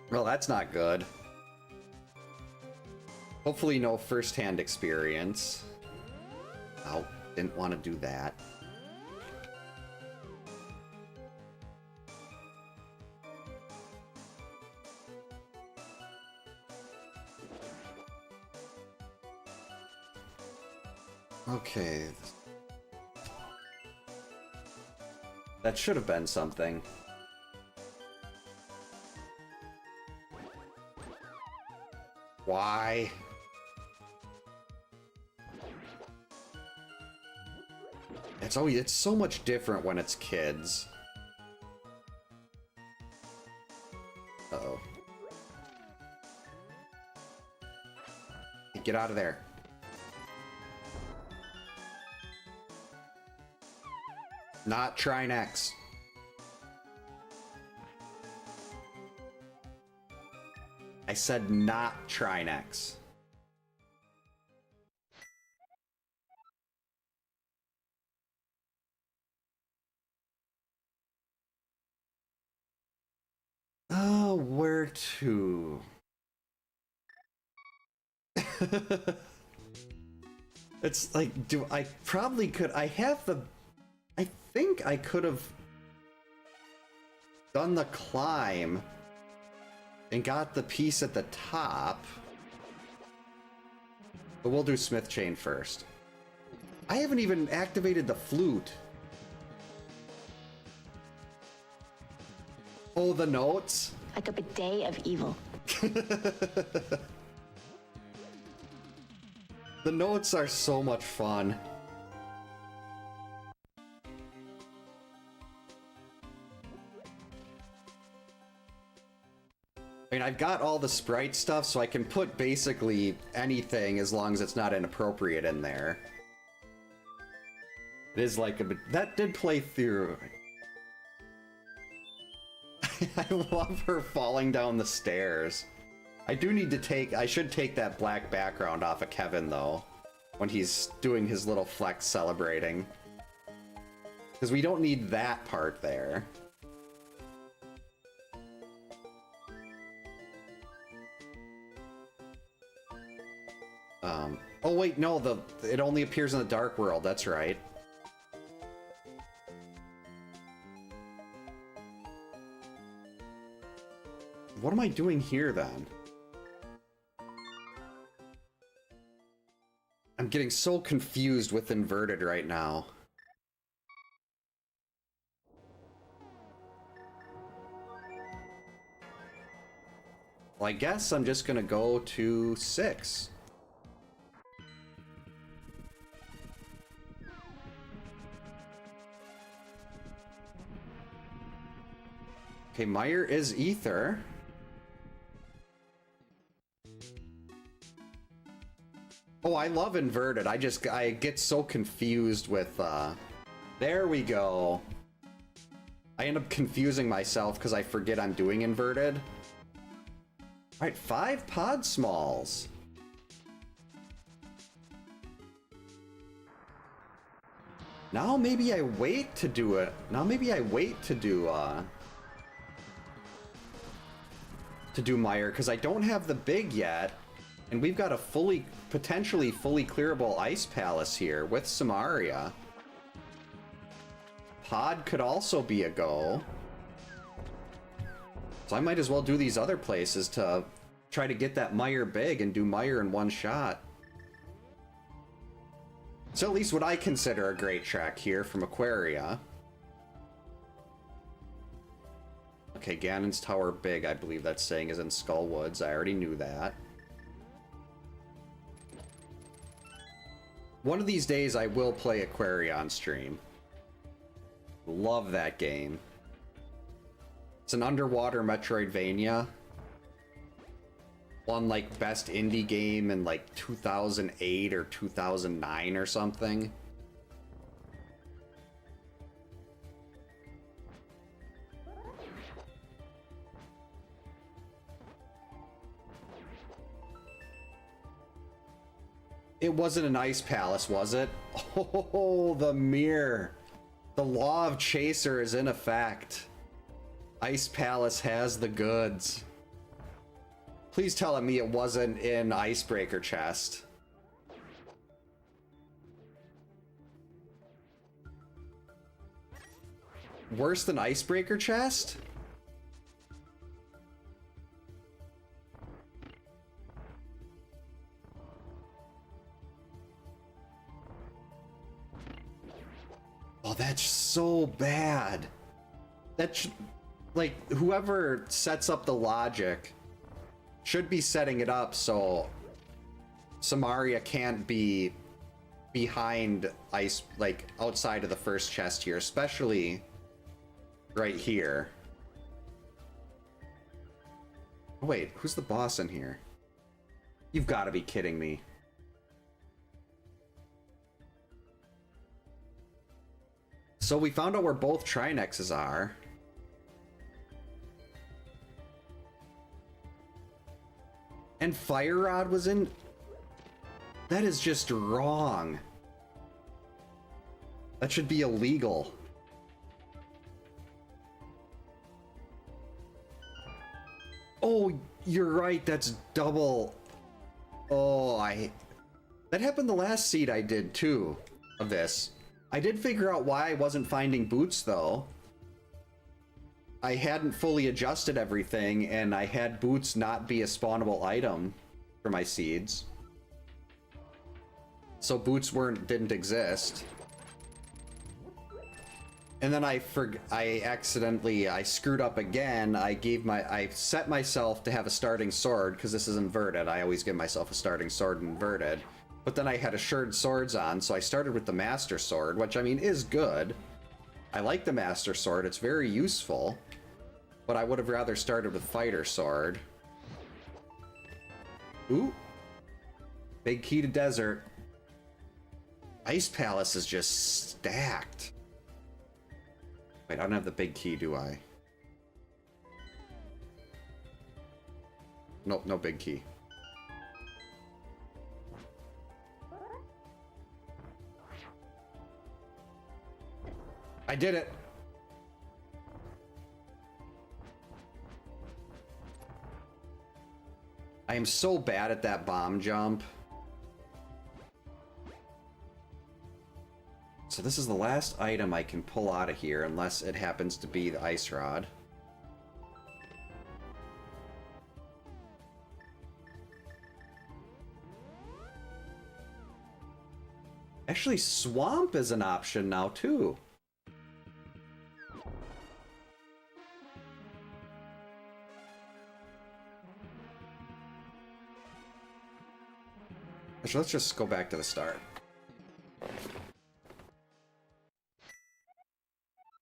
Well, that's not good. Hopefully no first-hand experience. Oh, didn't want to do that. Okay. That should have been something. Why? It's so much different when it's kids. Uh-oh. Get out of there. Not try next. I said not Trinex. Oh, where to? It's like, I probably could, I think I could have done the climb and got the piece at the top. But we'll do Smith Chain first. I haven't even activated the flute. Oh, the notes? Like a bidet of evil. The notes are so much fun. I mean, I've got all the sprite stuff, so I can put basically anything as long as it's not inappropriate in there. It is like a bit... That did play through. I love her falling down the stairs. I do need to take... I should take that black background off of Kevin, though, when he's doing his little flex celebrating. Because we don't need that part there. Oh wait, no, it only appears in the Dark World, that's right. What am I doing here, then? I'm getting so confused with inverted right now. Well, I guess I'm just gonna go to 6. Okay, Meyer is Ether. Oh, I love inverted. I get so confused with, there we go. I end up confusing myself because I forget I'm doing inverted. Alright, 5 pod smalls. Now maybe I wait to do it. Now maybe I wait to do Meyer, because I don't have the big yet, and we've got a potentially fully clearable ice palace here with Samaria. Pod could also be a go. So I might as well do these other places to try to get that Meyer big and do Meyer in one shot. So at least what I consider a great track here from Aquaria. Okay, Ganon's Tower big, I believe that's saying, is in Skull Woods. I already knew that. One of these days I will play Aquaria on stream. Love that game. It's an underwater Metroidvania. Won like best indie game in like 2008 or 2009 or something. It wasn't an ice palace, was it? Oh, the mirror. The law of Chaser is in effect. Ice Palace has the goods. Please tell me it wasn't in Icebreaker Chest. Worse than Icebreaker Chest? Oh, that's so bad. That like, whoever sets up the logic should be setting it up so Samaria can't be behind ice, like outside of the first chest here, especially right here. Oh, wait, who's the boss in here? You've got to be kidding me. So we found out where both Trinexes are. And Fire Rod was in... That is just wrong. That should be illegal. Oh, you're right, that's double. Oh, that happened the last seed I did too, of this. I did figure out why I wasn't finding boots, though. I hadn't fully adjusted everything, and I had boots not be a spawnable item for my seeds. So boots didn't exist. And then I screwed up again. I set myself to have a starting sword, because this is inverted. I always give myself a starting sword inverted. But then I had assured swords on, so I started with the Master Sword, which, I mean, is good. I like the Master Sword, it's very useful. But I would have rather started with Fighter Sword. Ooh. Big key to desert. Ice Palace is just stacked. Wait, I don't have the big key, do I? Nope, no big key. I did it. I am so bad at that bomb jump. So this is the last item I can pull out of here, unless it happens to be the ice rod. Actually, swamp is an option now, too. Actually, let's just go back to the start.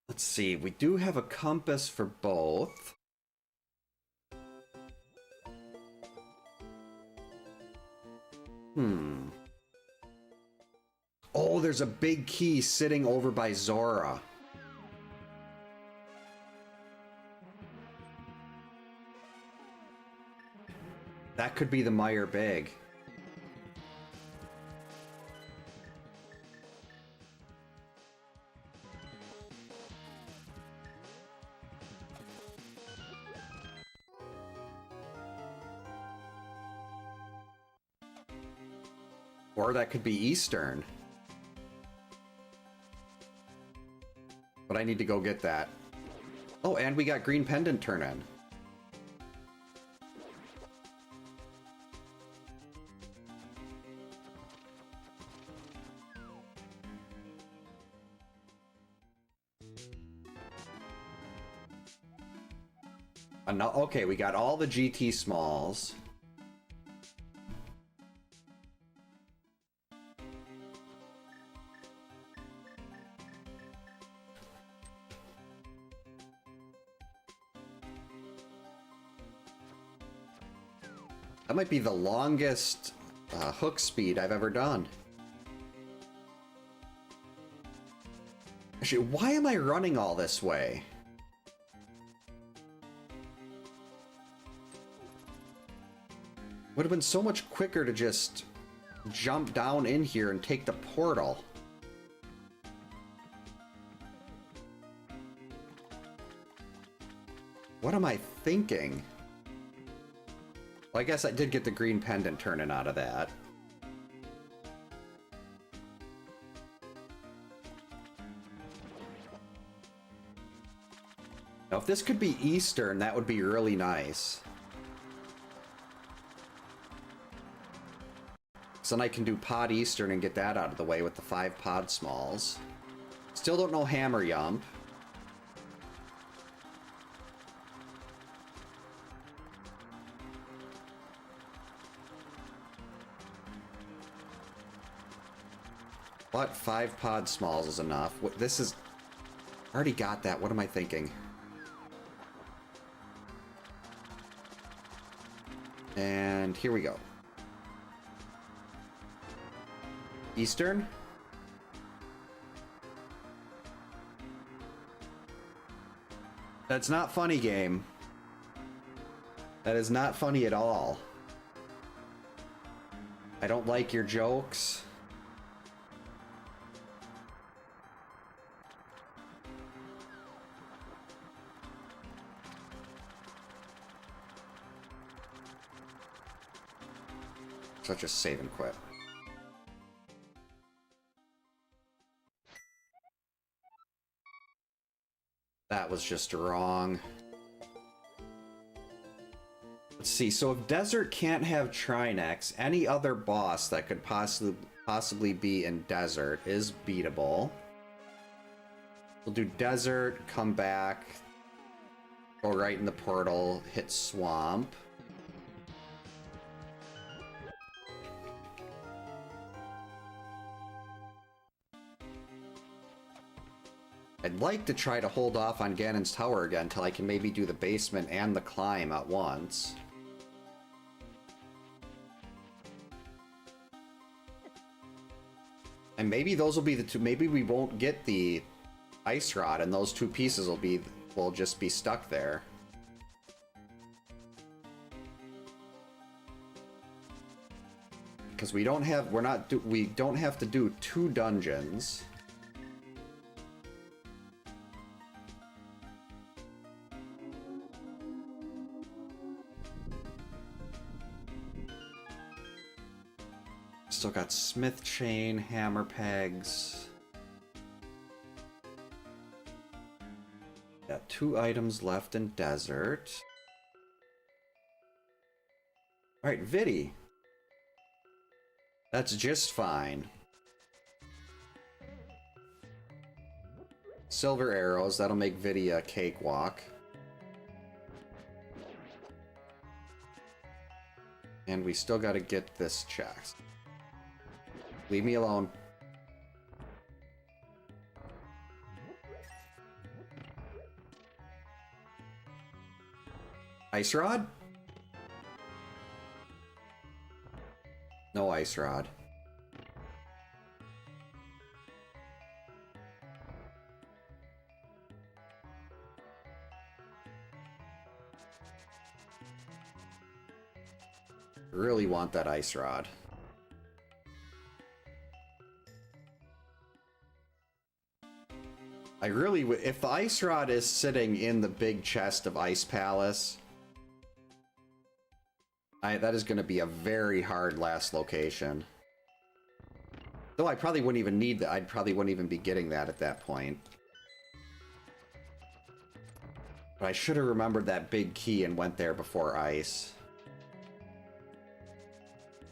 Let's see, we do have a compass for both. Oh, there's a big key sitting over by Zora. That could be the Meyer Big. Or that could be Eastern. But I need to go get that. Oh, and we got Green Pendant turn in. Okay, we got all the GT smalls. That might be the longest hook speed I've ever done. Actually, why am I running all this way? Would have been so much quicker to just jump down in here and take the portal. What am I thinking? Well, I guess I did get the green pendant turning out of that. Now, if this could be Eastern, that would be really nice. So then I can do Pod Eastern and get that out of the way with the 5 Pod Smalls. Still don't know Hammer Yump. But 5 Pod Smalls is enough. This is... I already got that. What am I thinking? And here we go. Eastern? That's not funny, game. That is not funny at all. I don't like your jokes. Such a save and quit. That was just wrong. Let's see, so if Desert can't have Trinex, any other boss that could possibly be in Desert is beatable. We'll do Desert, come back, go right in the portal, hit Swamp. I'd like to try to hold off on Ganon's Tower again until I can maybe do the basement and the climb at once. And maybe those will be the two. Maybe we won't get the Ice Rod and those 2 pieces will just be stuck there. Because we don't have to do 2 dungeons. Still got Smith Chain, Hammer Pegs. Got 2 items left in Desert. Alright, Vidi. That's just fine. Silver arrows, that'll make Vidi a cakewalk. And we still gotta get this chest. Leave me alone. Ice Rod? No Ice Rod. Really want that Ice Rod. I really would. If the Ice Rod is sitting in the big chest of Ice Palace, that is going to be a very hard last location. Though I probably wouldn't even need that. I probably wouldn't even be getting that at that point. But I should have remembered that big key and went there before Ice.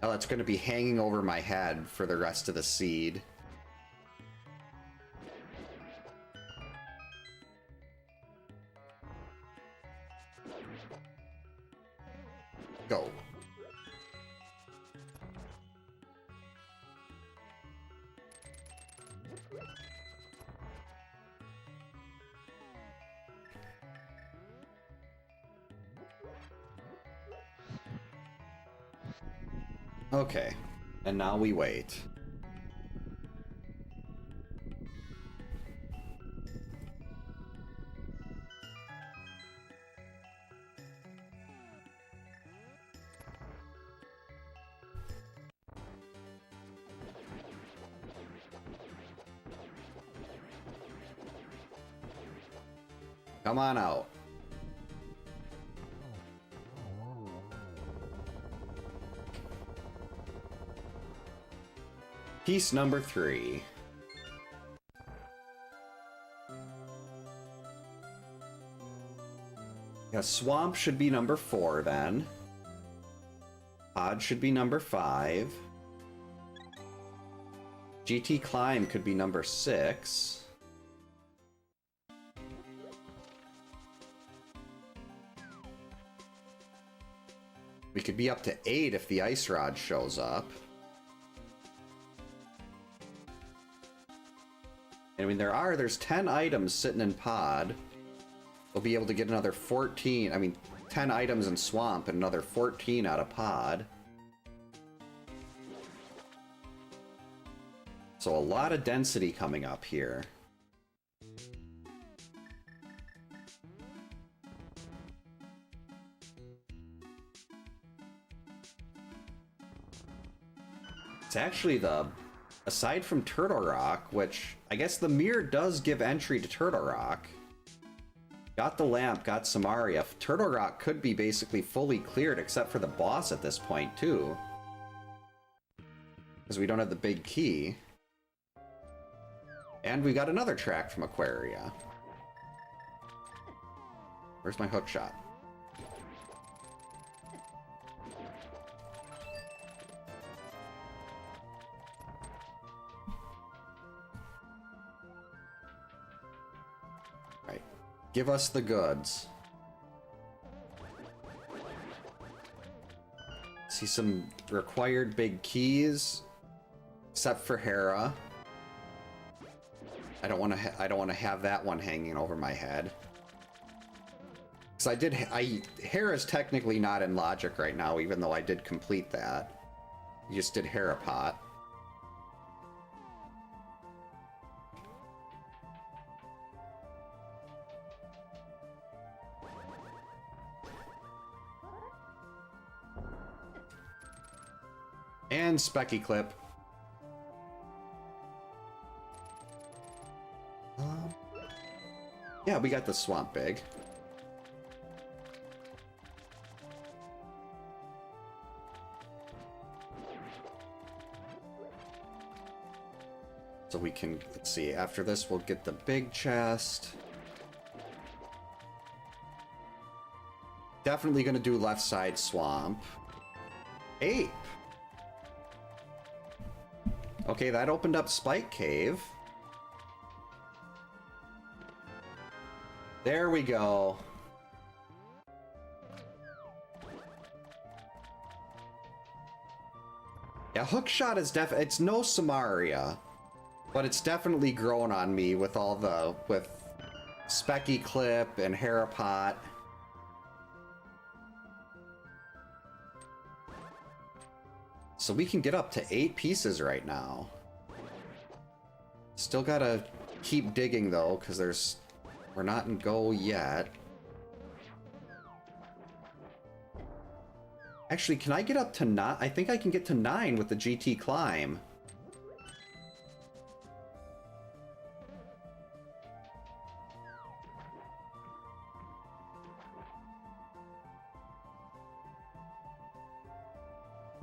Oh, that's going to be hanging over my head for the rest of the seed. Go. Okay. And now we wait. Come on out. Piece number 3. Yeah, Swamp should be number 4 then. Pod should be number 5. GT Climb could be number 6. We could be up to 8 if the Ice Rod shows up. I mean, there's 10 items sitting in Pod. We'll be able to get another 14, 10 items in Swamp and another 14 out of Pod. So a lot of density coming up here. It's actually aside from Turtle Rock, which I guess the mirror does give entry to Turtle Rock. Got the lamp, got Samaria. Turtle Rock could be basically fully cleared except for the boss at this point too. Because we don't have the big key. And we got another track from Aquaria. Where's my hook shot? Right. Give us the goods. See some required big keys, except for Hera. I don't want to have that one hanging over my head. Because Hera's technically not in logic right now, even though I did complete that. You just did Hera Pot. And Specky Clip. Yeah, we got the Swamp Big. So we can, let's see, after this we'll get the big chest. Definitely gonna do left side Swamp. Ape! Okay, that opened up Spike Cave. There we go. Yeah, Hookshot is it's no Samaria, but it's definitely grown on me with with Specky Clip and Hera Pot. So we can get up to 8 pieces right now. Still gotta keep digging though, because we're not in go yet. Actually, can I get up to 9? I think I can get to 9 with the GT Climb.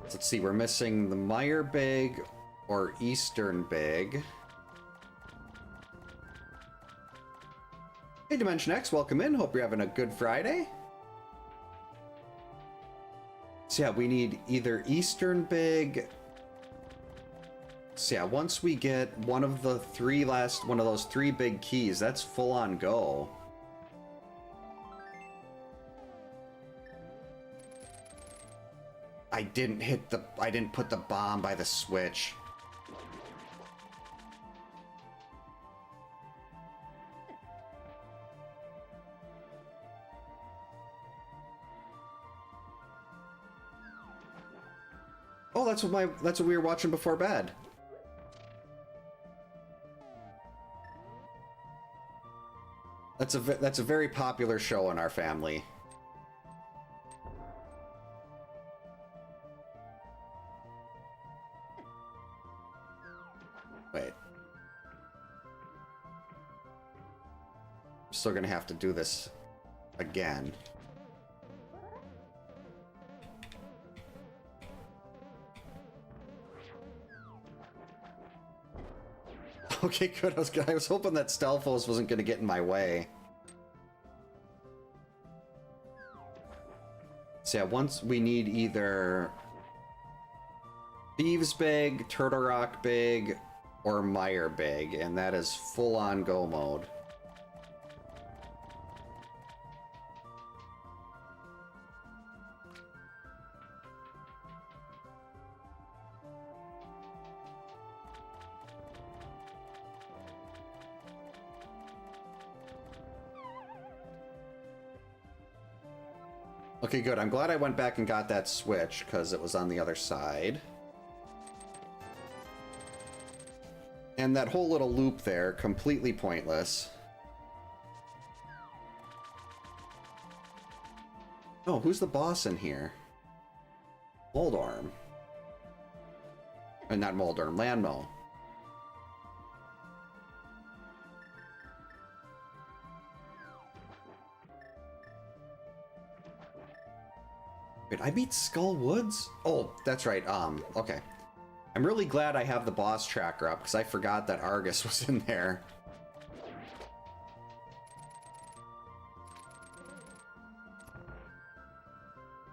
Let's see, we're missing the Meyer Big or Eastern Big. Hey, Dimension X, welcome in. Hope you're having a good Friday. So yeah, we need either Eastern Big. So yeah, once we get one of those 3 big keys, that's full on go. I didn't put the bomb by the switch. Oh, that's what we were watching before bed. That's a very popular show in our family. Wait. I'm still gonna have to do this again. Okay, good. I was hoping that Stelphos wasn't going to get in my way. So yeah, once we need either Thieves Big, Turtle Rock Big, or Mire Big, and that is full-on go mode. Okay, good. I'm glad I went back and got that switch, because it was on the other side. And that whole little loop there, completely pointless. Oh, who's the boss in here? Moldorm. Not Moldorm, Landmo. Wait, I beat Skull Woods? Oh, that's right. Okay. I'm really glad I have the boss tracker up, because I forgot that Argus was in there.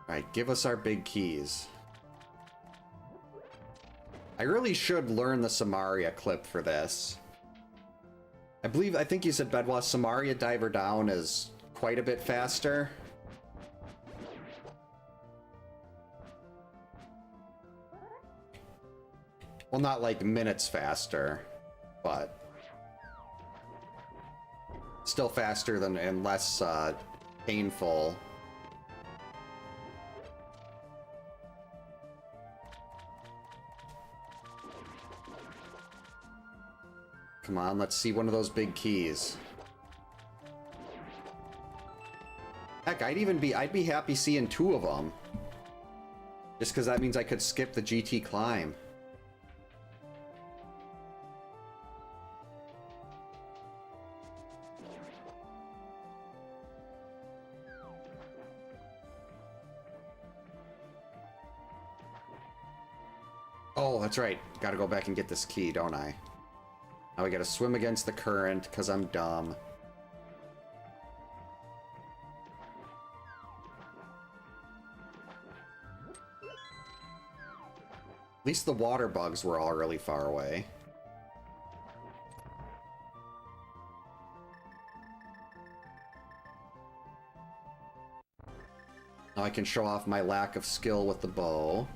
Alright, give us our big keys. I really should learn the Samaria clip for this. I think you said, Bedwa, Samaria Diver Down is quite a bit faster. Well, not like minutes faster, but still faster than and less painful. Come on, let's see one of those big keys. Heck, I'd be happy seeing 2 of them. Just because that means I could skip the GT climb. Oh, that's right. Gotta go back and get this key, don't I? Now we gotta swim against the current, because I'm dumb. At least the water bugs were all really far away. Now I can show off my lack of skill with the bow.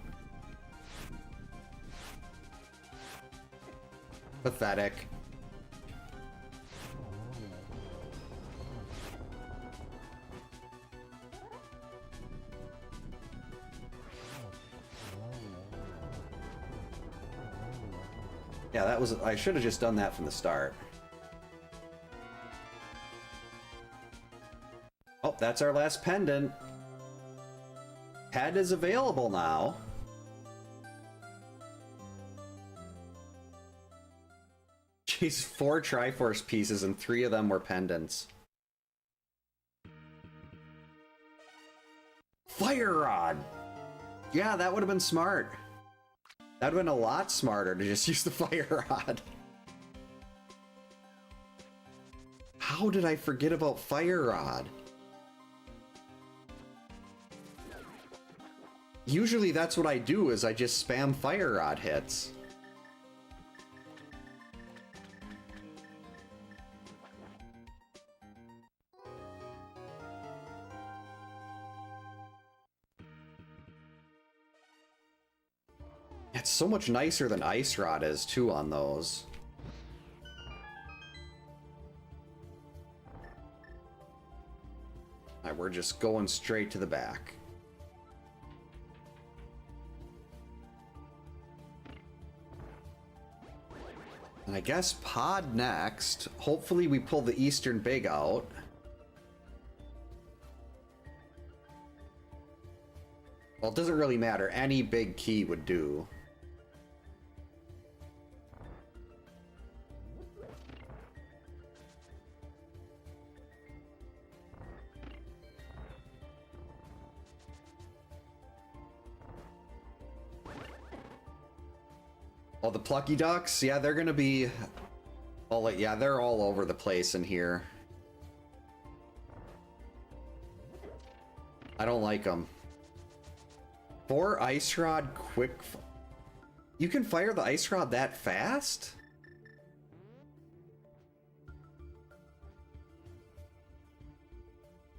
Pathetic. Yeah, that was... I should have just done that from the start. Oh, that's our last pendant. Head is available now. Jeez, 4 Triforce pieces and 3 of them were pendants. Fire Rod! Yeah, that would have been smart. That would have been a lot smarter to just use the Fire Rod. How did I forget about Fire Rod? Usually that's what I do, is I just spam Fire Rod hits. It's so much nicer than Ice Rod is, too, on those. Alright, we're just going straight to the back. And I guess pod next. Hopefully we pull the Eastern Big out. Well, it doesn't really matter. Any big key would do. Oh, the Plucky Ducks? Yeah, they're gonna be... Oh, yeah, they're all over the place in here. I don't like them. 4 Ice Rod quick... You can fire the Ice Rod that fast?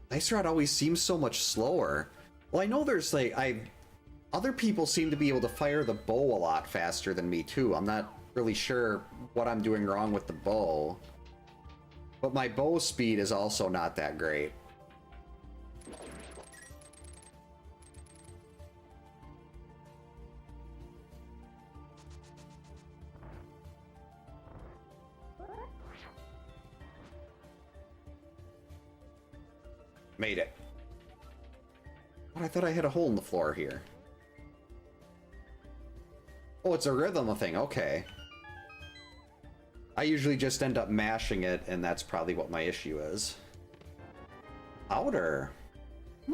Ice Rod always seems so much slower. Well, I know there's like... Other people seem to be able to fire the bow a lot faster than me, too. I'm not really sure what I'm doing wrong with the bow. But my bow speed is also not that great. Made it. But I thought I hit a hole in the floor here. Oh, it's a rhythm thing. Okay. I usually just end up mashing it, and that's probably what my issue is. Powder. I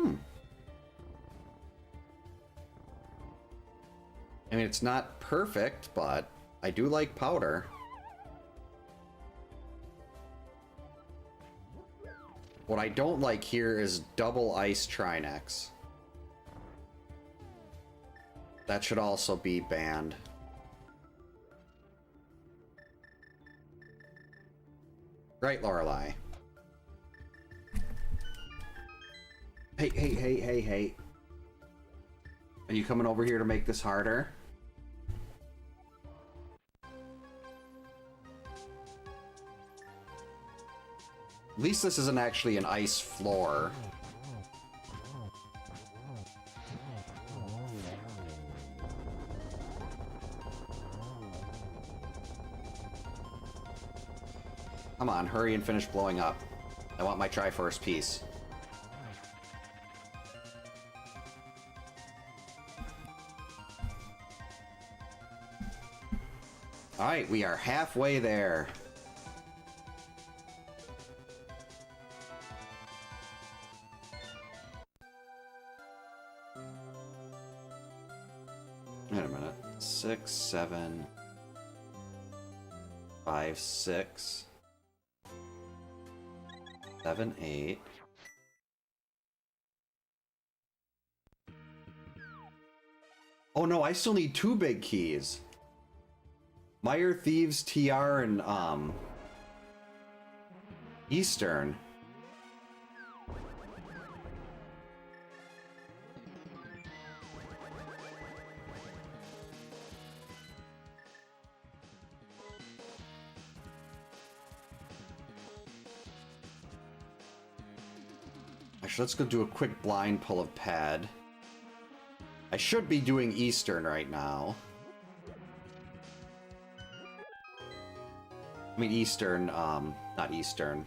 mean, it's not perfect, but I do like powder. What I don't like here is double ice Trinex. That should also be banned. Right, Lorelei. Hey. Are you coming over here to make this harder? At least this isn't actually an ice floor. Come on, hurry and finish blowing up. I want my Triforce piece. Alright, we are halfway there. Wait a minute. 6, 7, 5, 6, 7, 8. Oh no, I still need 2 big keys. Meyer, Thieves, TR, and Eastern. Actually, let's go do a quick blind pull of pad. I should be doing Eastern right now. I mean Eastern, not Eastern.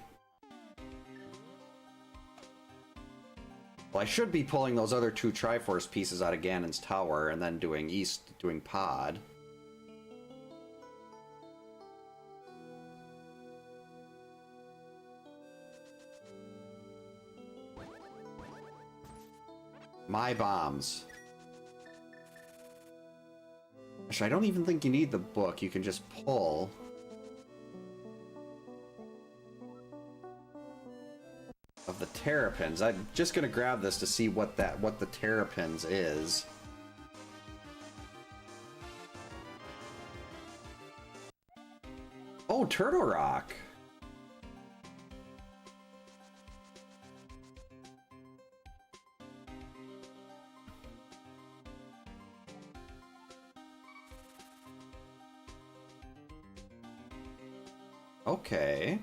Well, I should be pulling those other 2 Triforce pieces out of Ganon's tower and then doing doing pod. My bombs. Actually, I don't even think you need the book. You can just pull. Of the Terrapins. I'm just gonna grab this to see what the Terrapins is. Oh, Turtle Rock. Okay.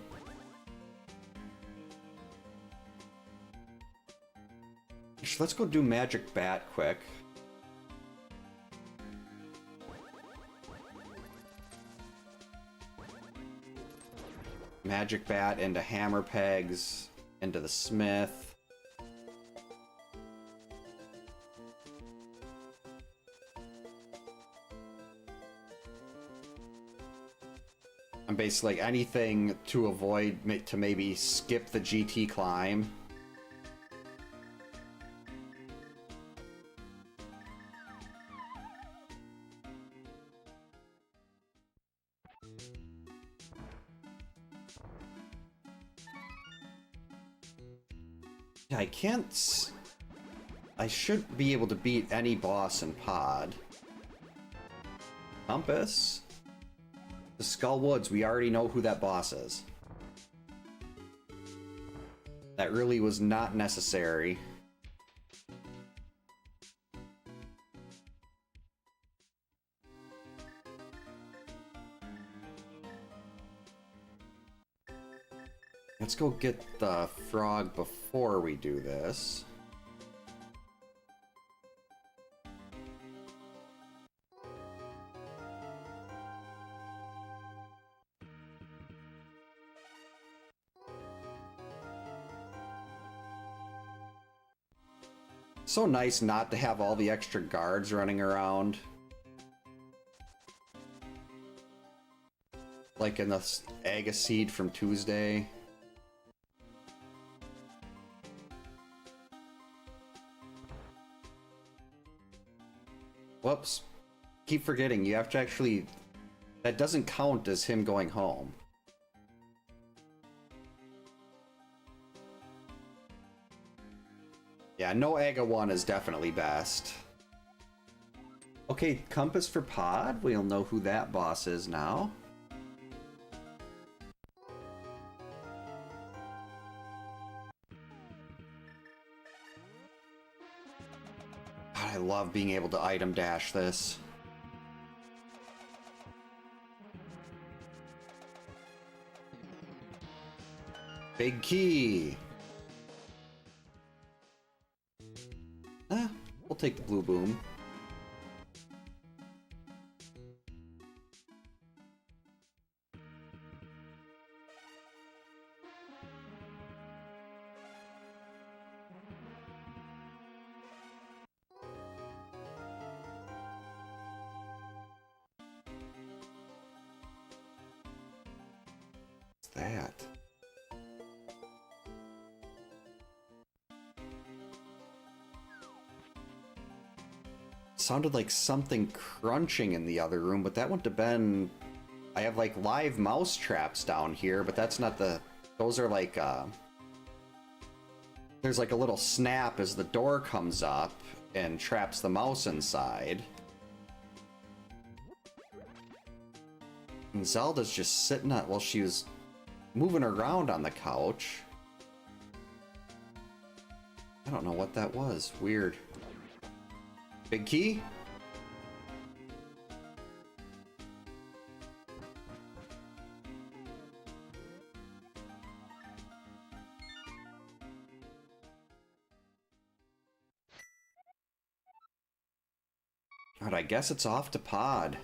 Let's go do Magic Bat quick. Magic bat into hammer pegs, into the smith. And basically anything to avoid, to maybe skip the GT climb. Yeah, I can't... I should be able to beat any boss in Pod. Compass? The Skull Woods, we already know who that boss is. That really was not necessary. Let's go get the frog before we do this. So nice not to have all the extra guards running around. Like in the Agaseed from Tuesday. Whoops. Keep forgetting, you have to actually... That doesn't count as him going home. Yeah, no Aga 1 is definitely best. Okay, Compass for Pod. We'll know who that boss is now. God, I love being able to item dash this. Big key. We'll take the blue boom. What's that? Sounded like something crunching in the other room, but that wouldn't have been... I have like live mouse traps down here, but that's not the... Those are like there's like a little snap as the door comes up and traps the mouse inside. And Zelda's just sitting at... Well, she was moving around on the couch. I don't know what that was. Weird. Big key? God, I guess it's off to Pod.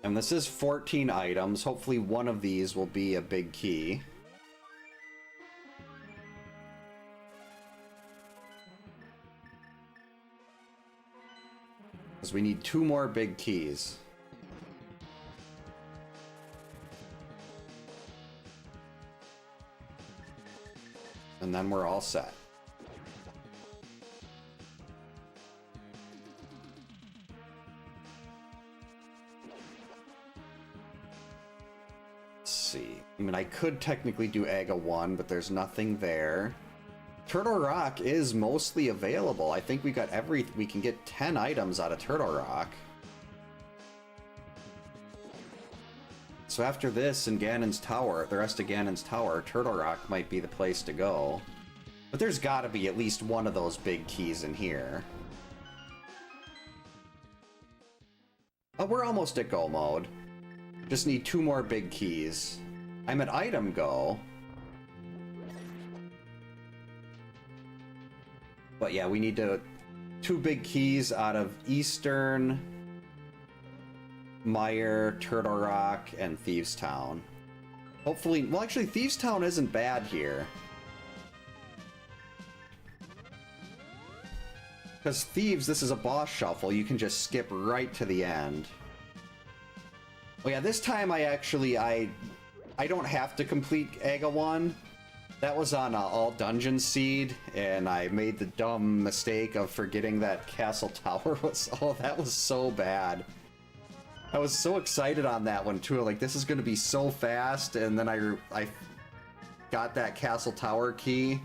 And this is 14 items. Hopefully one of these will be a big key. Because we need 2 more big keys. And then we're all set. Let's see. I mean, I could technically do Aga 1, but there's nothing there. Turtle Rock is mostly available. I think we got we can get 10 items out of Turtle Rock. So after this and Ganon's Tower, the rest of Ganon's Tower, Turtle Rock might be the place to go. But there's gotta be at least one of those big keys in here. Oh, we're almost at go mode. Just need 2 more big keys. I'm at item go. But yeah, we need 2 big keys out of Eastern, Mire, Turtle Rock, and Thieves Town. Hopefully, well, actually, Thieves Town isn't bad here. Because Thieves, this is a boss shuffle. You can just skip right to the end. Oh yeah, this time I don't have to complete Aga 1. That was on All Dungeon Seed, and I made the dumb mistake of forgetting that Castle Tower was... Oh, that was so bad. I was so excited on that one, too. Like, this is going to be so fast, and then I got that Castle Tower key.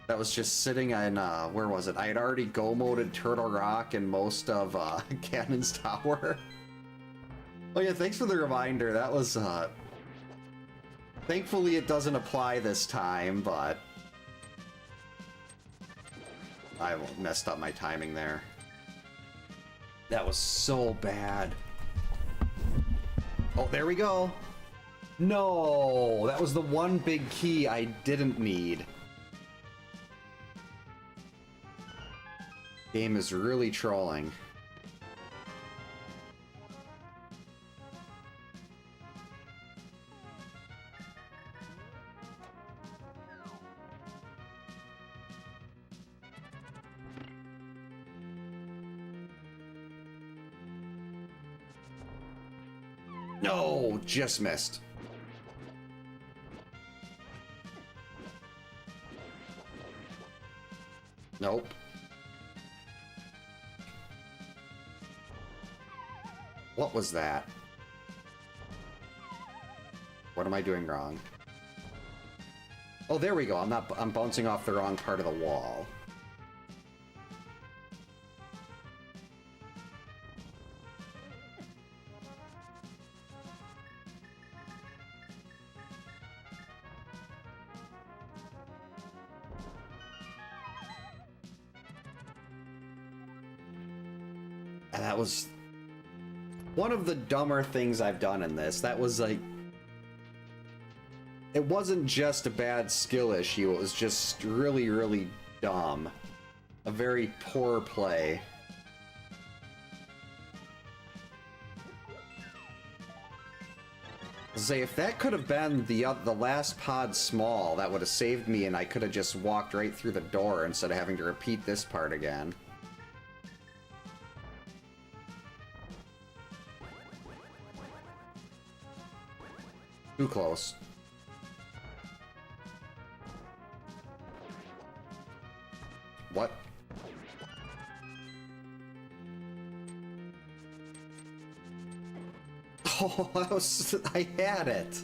That was just sitting in, where was it? I had already go-moded Turtle Rock and most of Ganon's Tower. Oh yeah, thanks for the reminder. That was, thankfully it doesn't apply this time, but... I messed up my timing there. That was so bad. Oh, there we go. No, that was the one big key I didn't need. Game is really trolling. No, just missed. Nope. What was that? What am I doing wrong? Oh, there we go. I'm bouncing off the wrong part of the wall. And that was one of the dumber things I've done in this. That was like... It wasn't just a bad skill issue, it was just really, really dumb. A very poor play. Say, if that could have been the last pod small, that would have saved me and I could have just walked right through the door instead of having to repeat this part again. Too close. What? Oh, I had it.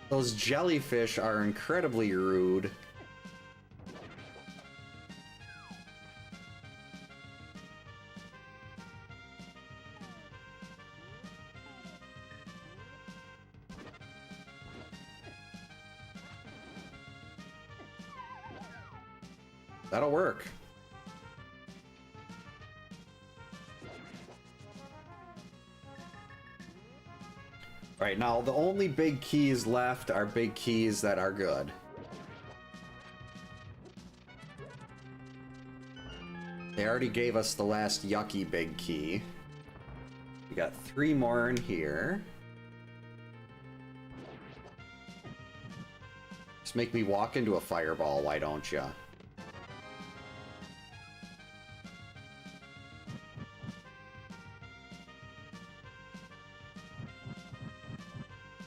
Those jellyfish are incredibly rude. That'll work. Right, now the only big keys left are big keys that are good. They already gave us the last yucky big key. We got 3 more in here. Just make me walk into a fireball, why don't ya?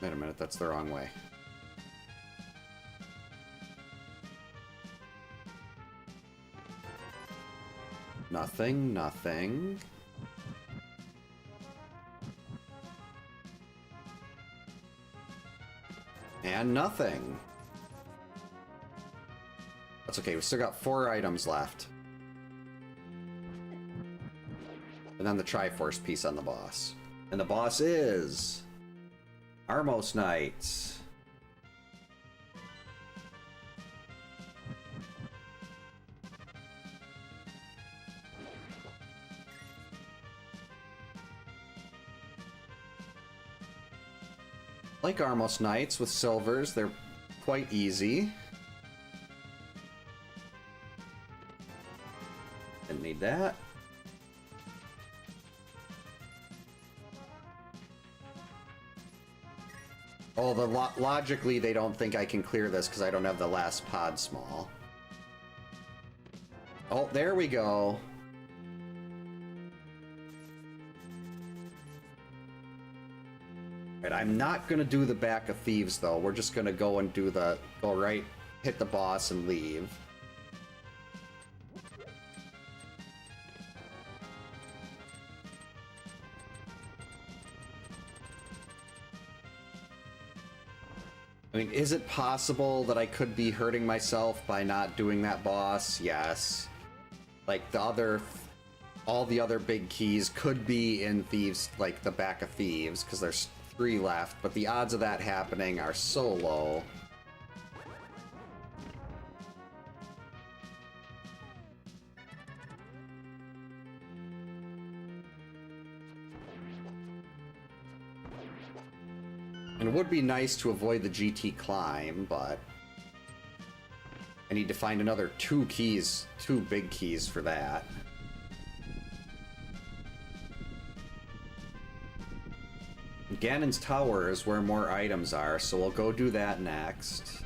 Wait a minute, that's the wrong way. Nothing, nothing. And nothing. That's okay, we still got 4 items left. And then the Triforce piece on the boss. And the boss is... Armos Knights. Like Armos Knights with silvers, they're quite easy. Didn't need that. Oh, logically, they don't think I can clear this because I don't have the last pod small. Oh, there we go. Right, I'm not gonna do the back of thieves though. We're just gonna go and do the go right, hit the boss and leave. I mean, is it possible that I could be hurting myself by not doing that boss? Yes. Like all the other big keys could be in thieves, like the back of thieves, because there's 3 left, but the odds of that happening are so low. And it would be nice to avoid the GT climb, but I need to find another 2 keys, 2 big keys for that. Ganon's Tower is where more items are, so we'll go do that next.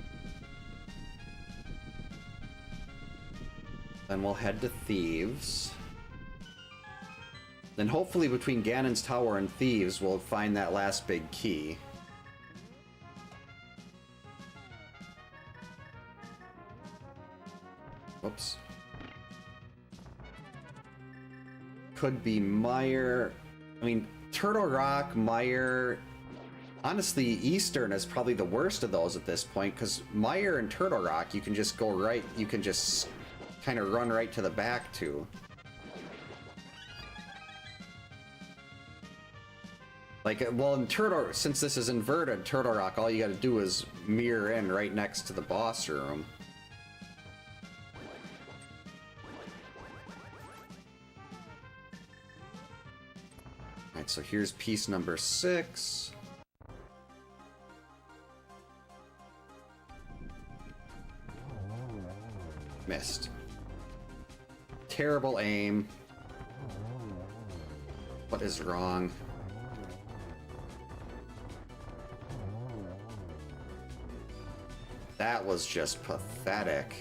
Then we'll head to Thieves. Then hopefully between Ganon's Tower and Thieves, we'll find that last big key. Whoops. Could be Mire. I mean, Turtle Rock, Mire. Honestly, Eastern is probably the worst of those at this point, because Mire and Turtle Rock, you can just go right, you can just kind of run right to the back to. Like, well, in since this is inverted, Turtle Rock, all you gotta do is mirror in right next to the boss room. Alright, so here's piece number 6. Missed. Terrible aim. What is wrong? That was just pathetic.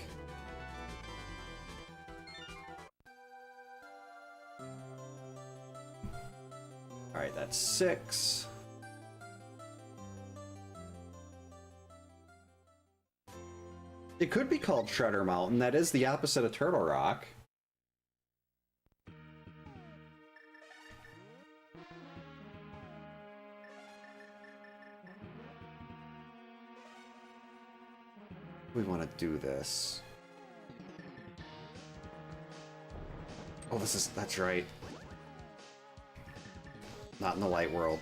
Alright, that's 6. It could be called Shredder Mountain. That is the opposite of Turtle Rock. We want to do this. Oh, that's right. Not in the light world.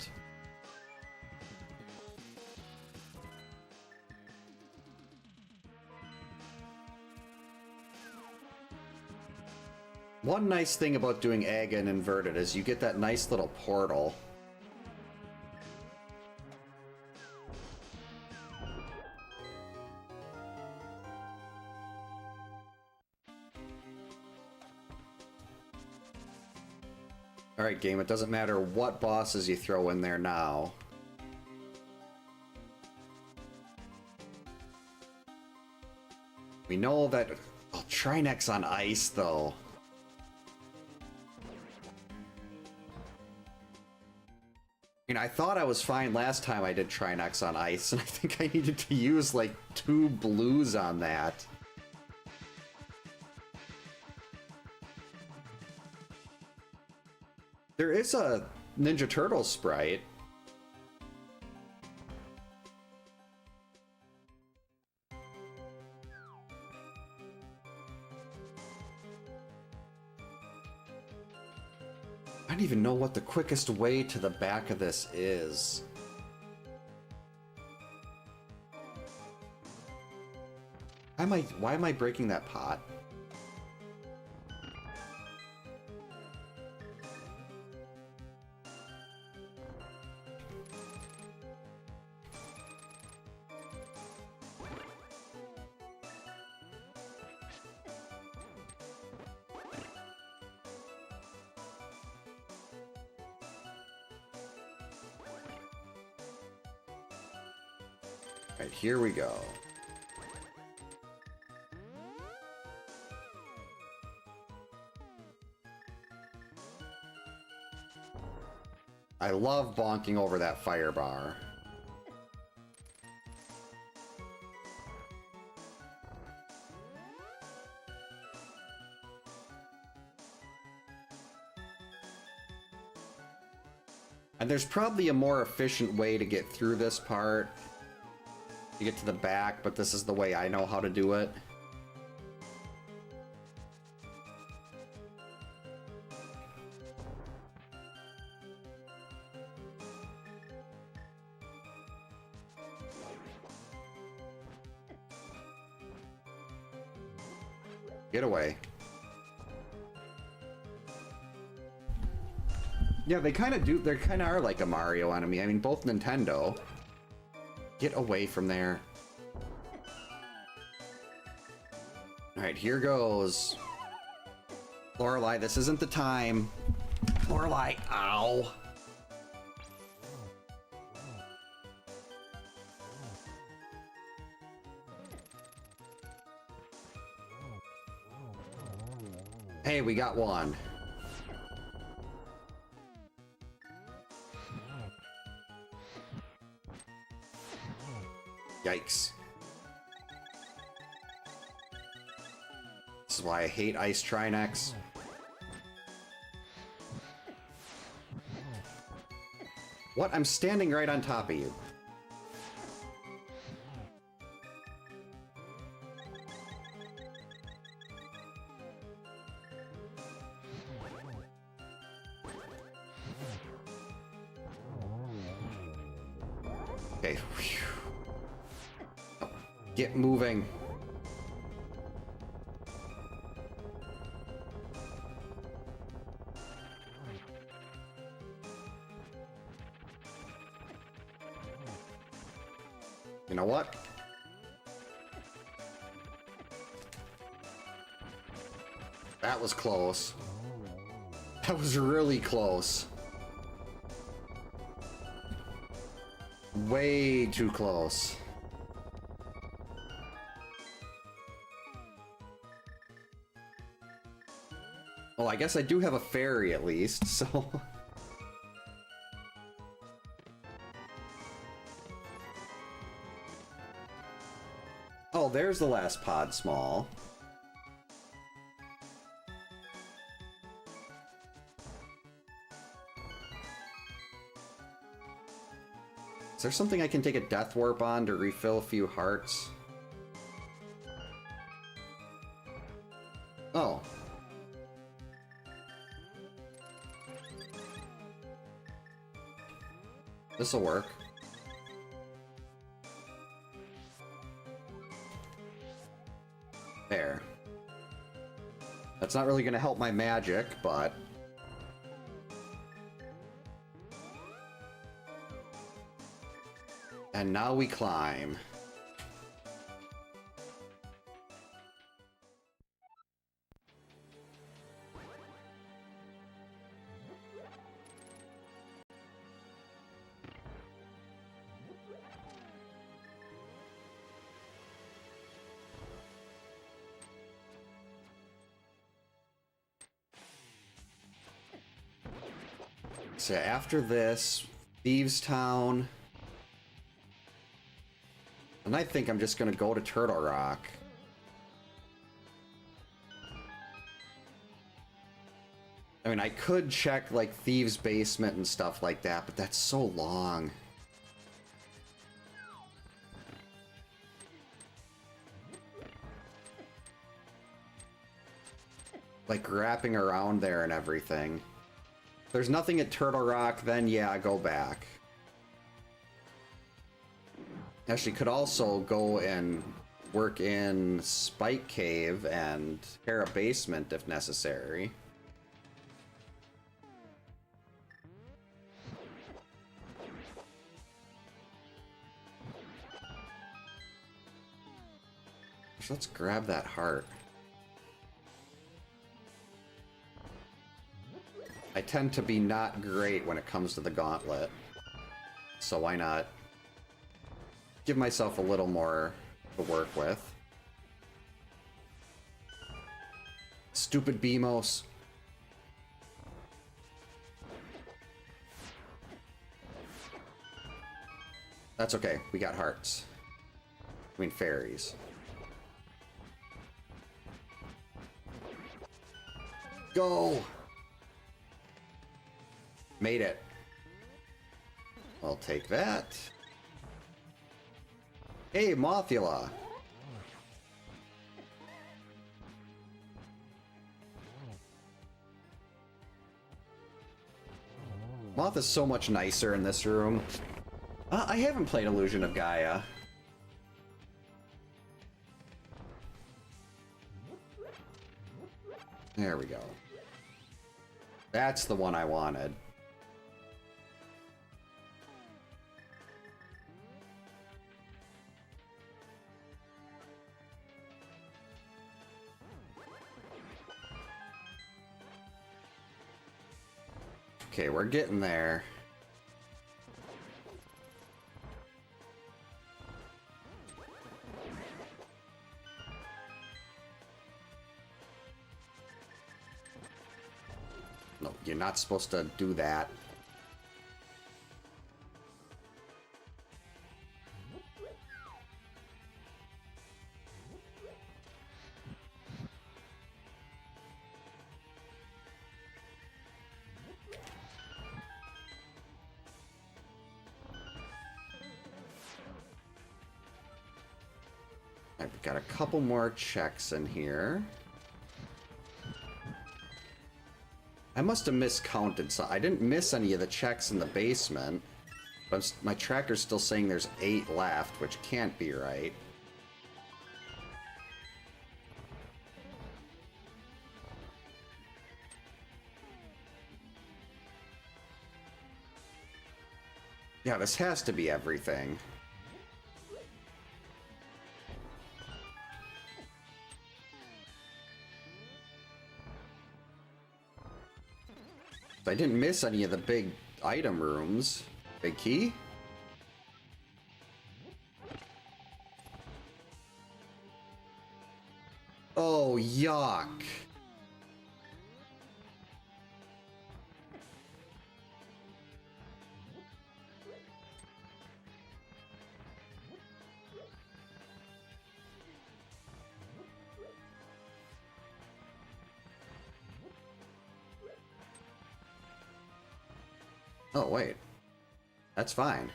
One nice thing about doing Aga and Inverted is you get that nice little portal. Alright, game, it doesn't matter what bosses you throw in there now. We know that... Oh, Trinex on ice, though. I mean, I thought I was fine last time I did Trinex on ice, and I think I needed to use, like, 2 blues on that. There is a Ninja Turtle sprite. I don't even know what the quickest way to the back of this is. Why am I breaking that pot? Right, here we go. I love bonking over that fire bar. And there's probably a more efficient way to get through this part. To get to the back, but this is the way I know how to do it. Get away. Yeah, they kind of do. They kind of are like a Mario enemy. I mean, both Nintendo. Get away from there. Alright, here goes. Lorelei, this isn't the time. Lorelei, ow. Hey, we got one. Yikes. This is why I hate Ice Trinex. What? I'm standing right on top of you. Okay. Oh, get moving. You know what? That was close. That was really close. Way too close. Well, I guess I do have a fairy at least, so... Oh, there's the last pod small. Is there something I can take a death warp on to refill a few hearts? Oh. This'll work. There. That's not really gonna help my magic, but... And now we climb. So after this, Thieves Town. And I think I'm just gonna go to Turtle Rock. I mean, I could check, like, Thieves' Basement and stuff like that, but that's so long. Like, wrapping around there and everything. If there's nothing at Turtle Rock, then yeah, go back. Actually, could also go and work in Spike Cave and Terra Basement if necessary. So let's grab that heart. I tend to be not great when it comes to the gauntlet, so why not? give myself a little more to work with. Stupid BMOS. That's okay. We got hearts. I mean, fairies. Go! Made it. I'll take that. Hey, Mothula. Moth is so much nicer in this room. I haven't played Illusion of Gaia. There we go. That's the one I wanted. Okay, we're getting there. No, you're not supposed to do that. I've got a couple more checks in here. I must have miscounted, so I didn't miss any of the checks in the basement. But my tracker's still saying there's 8 left, which can't be right. Yeah, this has to be everything. I didn't miss any of the big item rooms. Big key? Oh, yuck. Oh, wait. That's fine.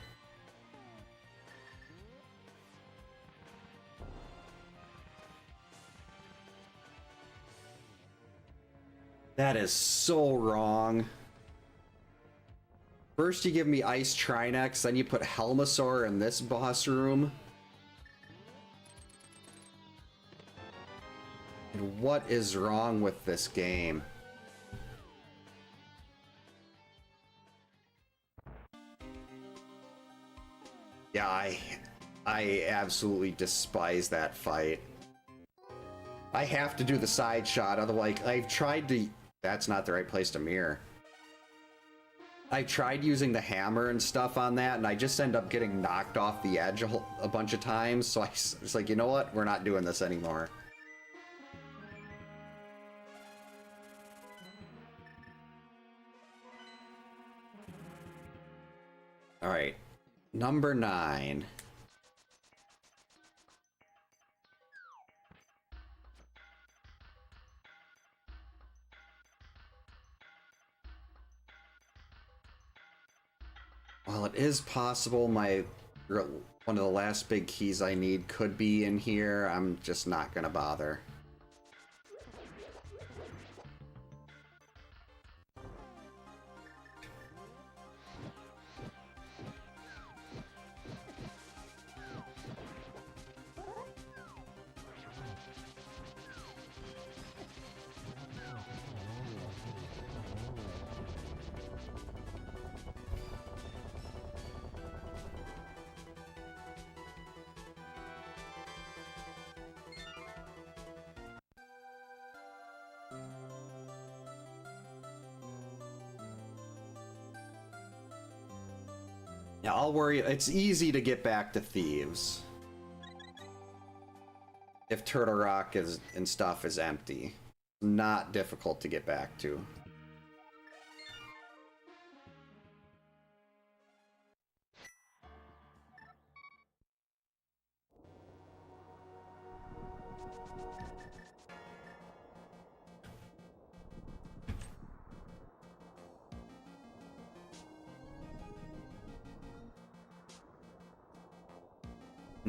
That is so wrong. First you give me Ice Trinex, then you put Helmasaur in this boss room. And what is wrong with this game? Yeah, I absolutely despise that fight. I have to do the side shot, otherwise I've tried to... That's not the right place to mirror. I tried using the hammer and stuff on that, and I just end up getting knocked off the edge a bunch of times, so I was like, you know what? We're not doing this anymore. Alright. Number 9. Well, it is possible one of the last big keys I need could be in here. I'm just not gonna bother. Yeah, I'll worry. It's easy to get back to Thieves if Turtle Rock is and stuff is empty. Not difficult to get back to.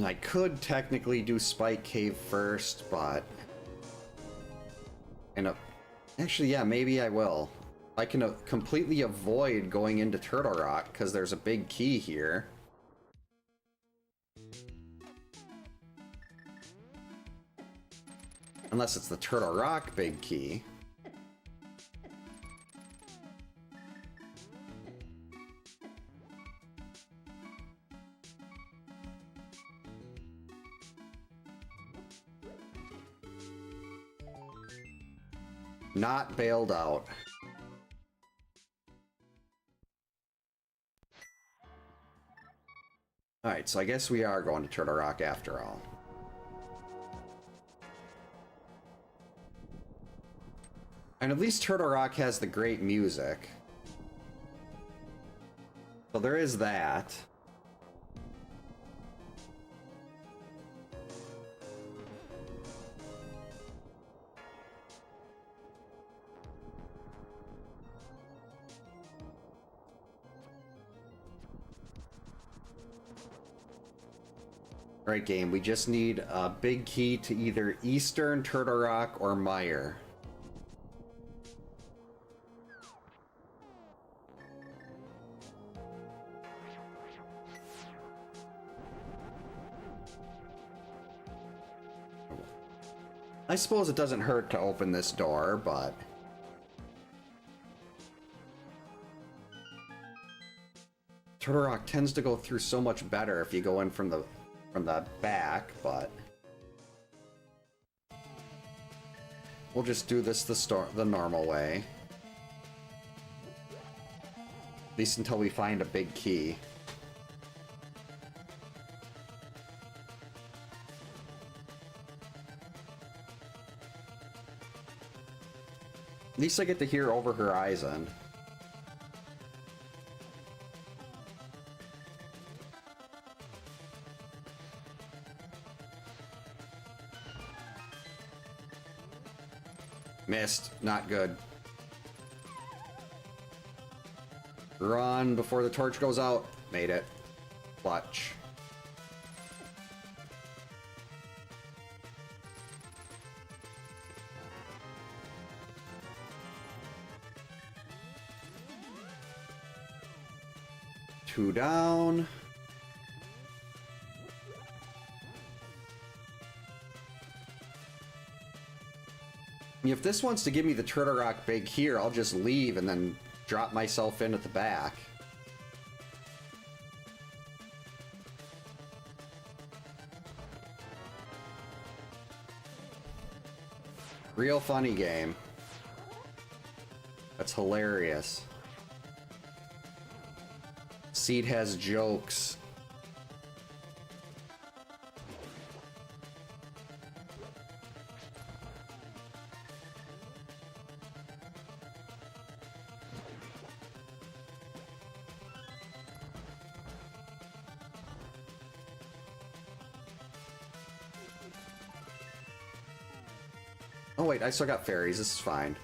I could technically do Spike Cave first, but... Actually, yeah, maybe I will. I can completely avoid going into Turtle Rock, because there's a big key here. Unless it's the Turtle Rock big key. Not bailed out. Alright, so I guess we are going to Turtle Rock after all. And at least Turtle Rock has the great music. So there is that. Alright, game, we just need a big key to either Eastern, Turtle Rock, or Mire. I suppose it doesn't hurt to open this door, but... Turtle Rock tends to go through so much better if you go in from the back, but... We'll just do this the normal way. At least until we find a big key. At least I get to hear Over Horizon. Missed. Not good. Run before the torch goes out. Made it. Clutch. Two down. If this wants to give me the Turtle Rock big here, I'll just leave and then drop myself in at the back. Real funny game. That's hilarious. Seed has jokes. Oh wait, I still got fairies. This is fine.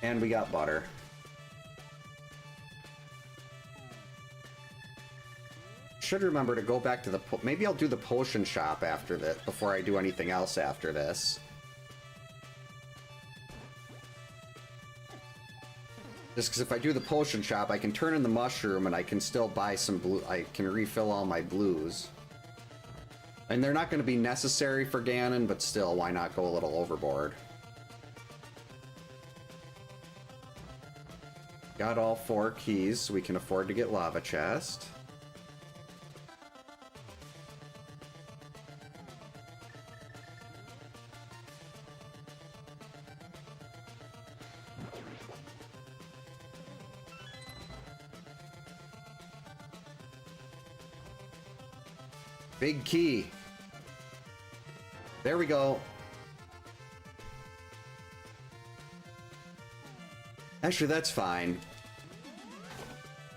And we got butter. Should remember to go back to the... Maybe I'll do the potion shop after this, before I do anything else after this. Just because if I do the potion shop, I can turn in the mushroom and I can still buy some blue... I can refill all my blues. And they're not going to be necessary for Ganon, but still, why not go a little overboard? Got all 4 keys, so we can afford to get Lava Chest. Big key. There we go. Actually, that's fine.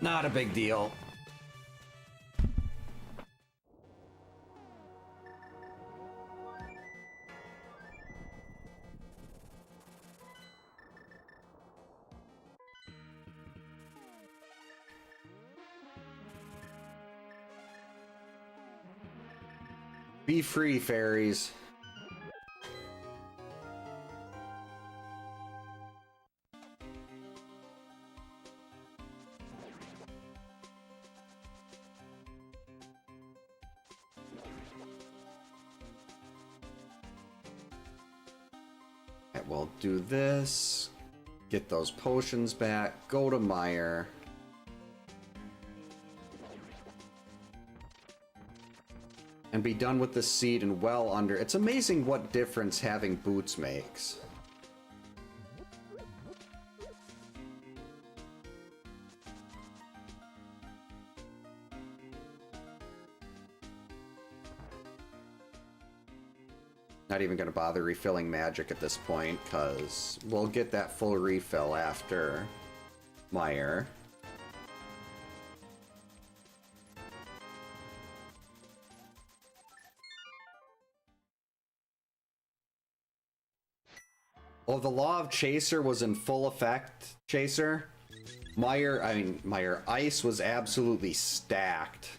Not a big deal. Be free, fairies. Okay, we'll do this. Get those potions back. Go to Meyer. And be done with the seed and well under. It's amazing what difference having boots makes. Not even going to bother refilling magic at this point, because we'll get that full refill after Meyer. Oh, the law of Chaser was in full effect, Chaser. Meyer Ice was absolutely stacked.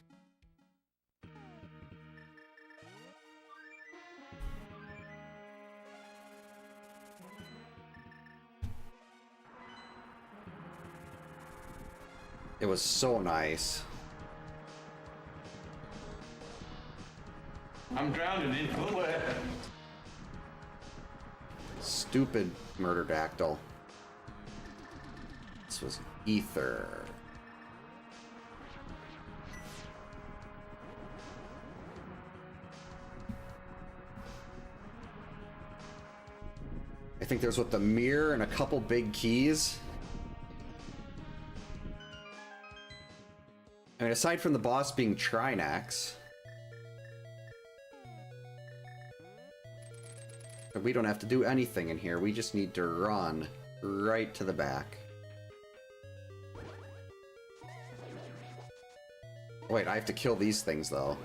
It was so nice. I'm drowning in fluid. Stupid Murderdactyl. This was ether. I think there's with the mirror and a couple big keys. I mean, aside from the boss being Trinax, we don't have to do anything in here. We just need to run right to the back. Wait, I have to kill these things, though.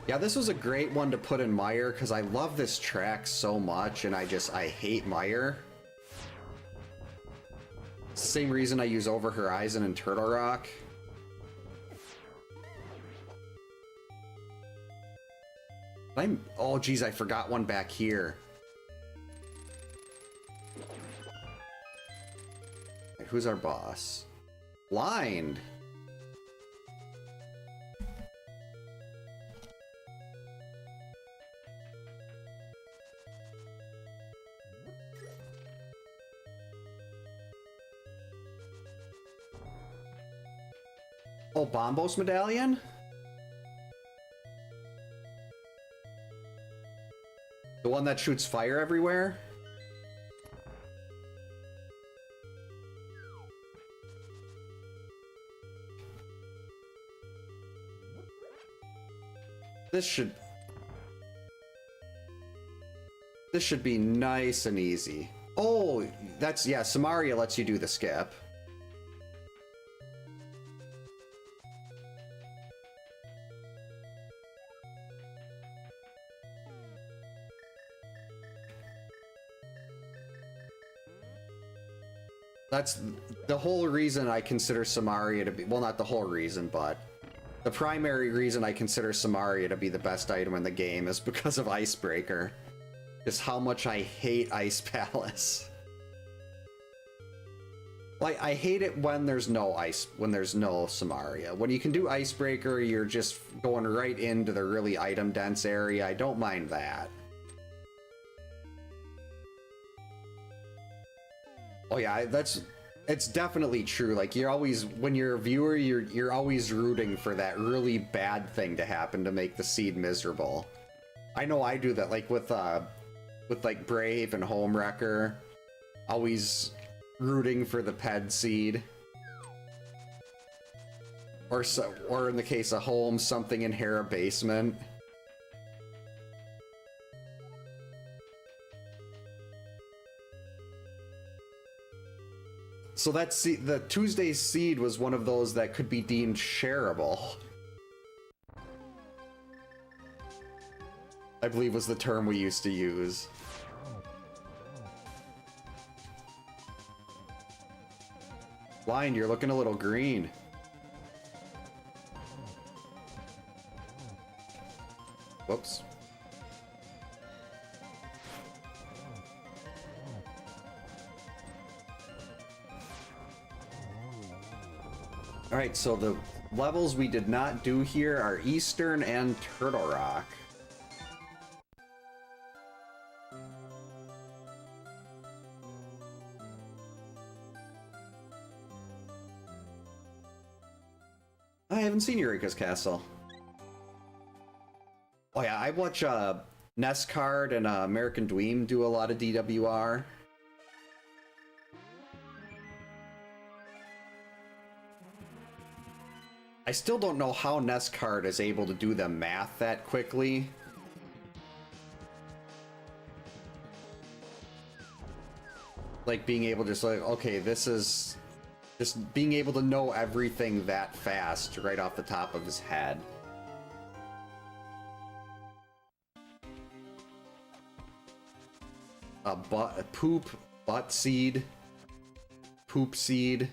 Yeah, this was a great one to put in Meyer, because I love this track so much, and I hate Meyer. It's the same reason I use Over Horizon and Turtle Rock. Oh geez, I forgot one back here. Right, who's our boss? Blind. Oh, Bombos medallion? The one that shoots fire everywhere? This should be nice and easy. Oh, that's, yeah, Samaria lets you do the skip. That's the whole reason I consider Samaria to be, well, not the whole reason, but the primary reason I consider Samaria to be the best item in the game is because of Icebreaker. Just how much I hate Ice Palace. Like, I hate it when there's no Samaria. When you can do Icebreaker, you're just going right into the really item dense area. I don't mind that. Oh yeah, it's definitely true. Like, you're always, when you're a viewer, you're always rooting for that really bad thing to happen to make the seed miserable. I know I do that, like with like Brave and Homewrecker, always rooting for the Ped seed. Or so, or in the case of Holmes, something in Hera basement. So that's the Tuesday's seed was one of those that could be deemed shareable. I believe was the term we used to use. Blind, you're looking a little green. Whoops. Alright, so the levels we did not do here are Eastern and Turtle Rock. I haven't seen Eureka's Castle. Oh yeah, I watch Nescard and American Dweem do a lot of DWR. I still don't know how Nescard is able to do the math that quickly. Like being able to just like, okay, this is just being able to know everything that fast right off the top of his head. A poop, butt seed, poop seed.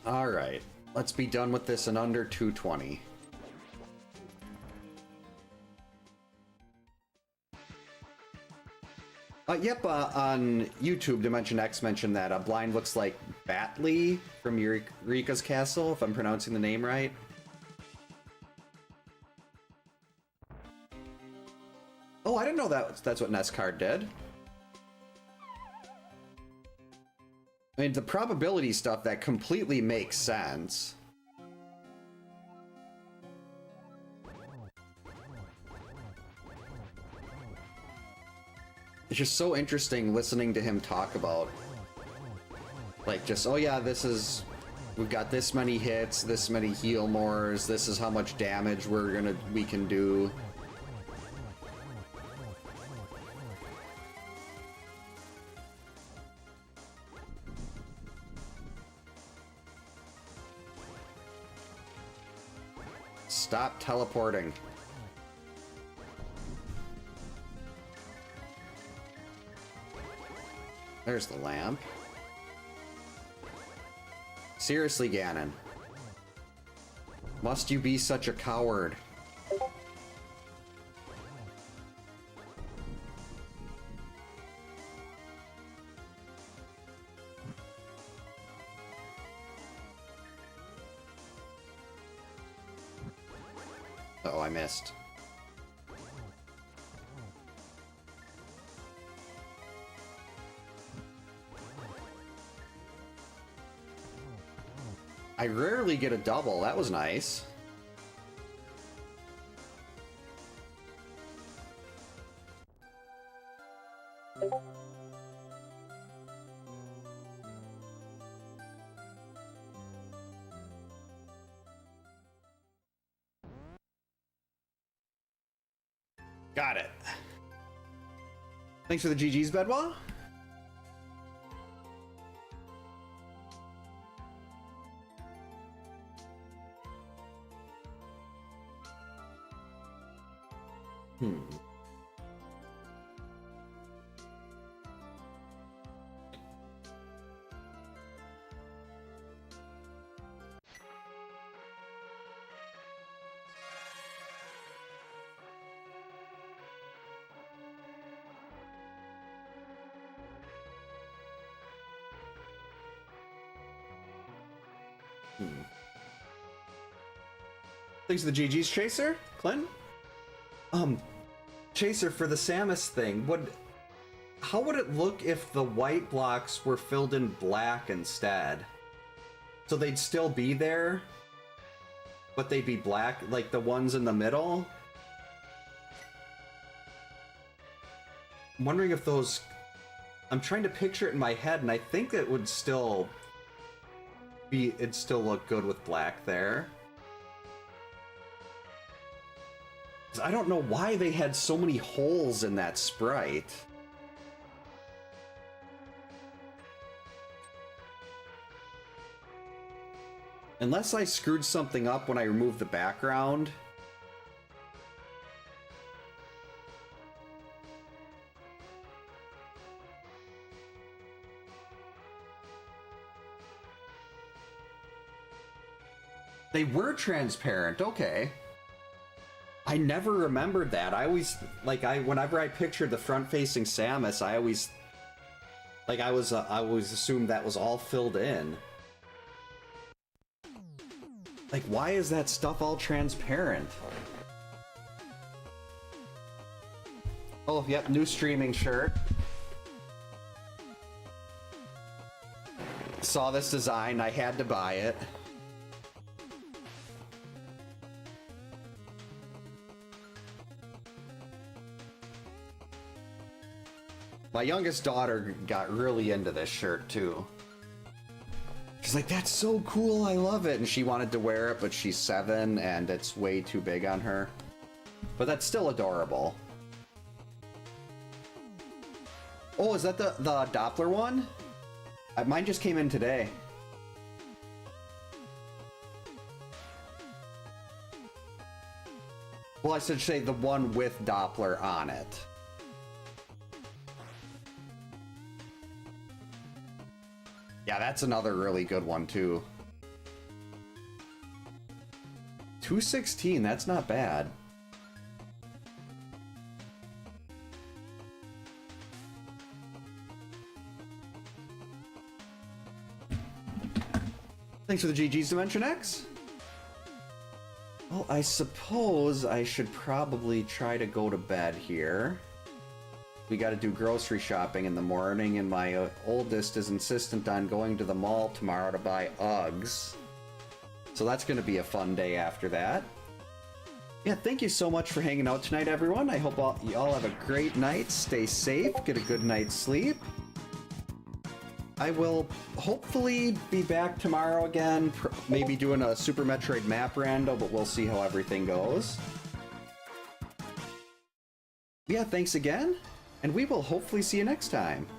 All right, let's be done with this in under 220. Yep, on YouTube, Dimension X mentioned that Blind looks like Batley from Eureka's Castle, if I'm pronouncing the name right. Oh, I didn't know that's what Nescard did. I mean, the probability stuff, that completely makes sense. It's just so interesting listening to him talk about, like, just, oh yeah, we've got this many hits, this many heal mores, this is how much damage we can do. Stop teleporting. There's the lamp. Seriously, Ganon. Must you be such a coward? Uh-oh, I missed. I rarely get a double. That was nice. Got it. Thanks for the GG's, Bedwa. Thanks for the GG's, Chaser. Clint? Chaser, for the Samus thing, how would it look if the white blocks were filled in black instead? So they'd still be there, but they'd be black, like the ones in the middle? I'm wondering if those... I'm trying to picture it in my head, and I think it would still be, it'd still look good with black there. 'Cause I don't know why they had so many holes in that sprite. Unless I screwed something up when I removed the background. They were transparent, okay. I never remembered that. I always, like, whenever I pictured the front-facing Samus, I always assumed that was all filled in. Like, why is that stuff all transparent? Oh, yep, new streaming shirt. Saw this design, I had to buy it. My youngest daughter got really into this shirt too. She's like, that's so cool, I love it. And she wanted to wear it, but she's 7 and it's way too big on her. But that's still adorable. Oh, is that the Doppler one? Mine just came in today. Well, I should say the one with Doppler on it. Yeah, that's another really good one, too. 216, that's not bad. Thanks for the GG's Dimension X. Well, I suppose I should probably try to go to bed here. We got to do grocery shopping in the morning, and my oldest is insistent on going to the mall tomorrow to buy Uggs. So that's going to be a fun day after that. Yeah, thank you so much for hanging out tonight, everyone. I hope you all have a great night. Stay safe, get a good night's sleep. I will hopefully be back tomorrow again, maybe doing a Super Metroid map rando, but we'll see how everything goes. Yeah, thanks again. And we will hopefully see you next time.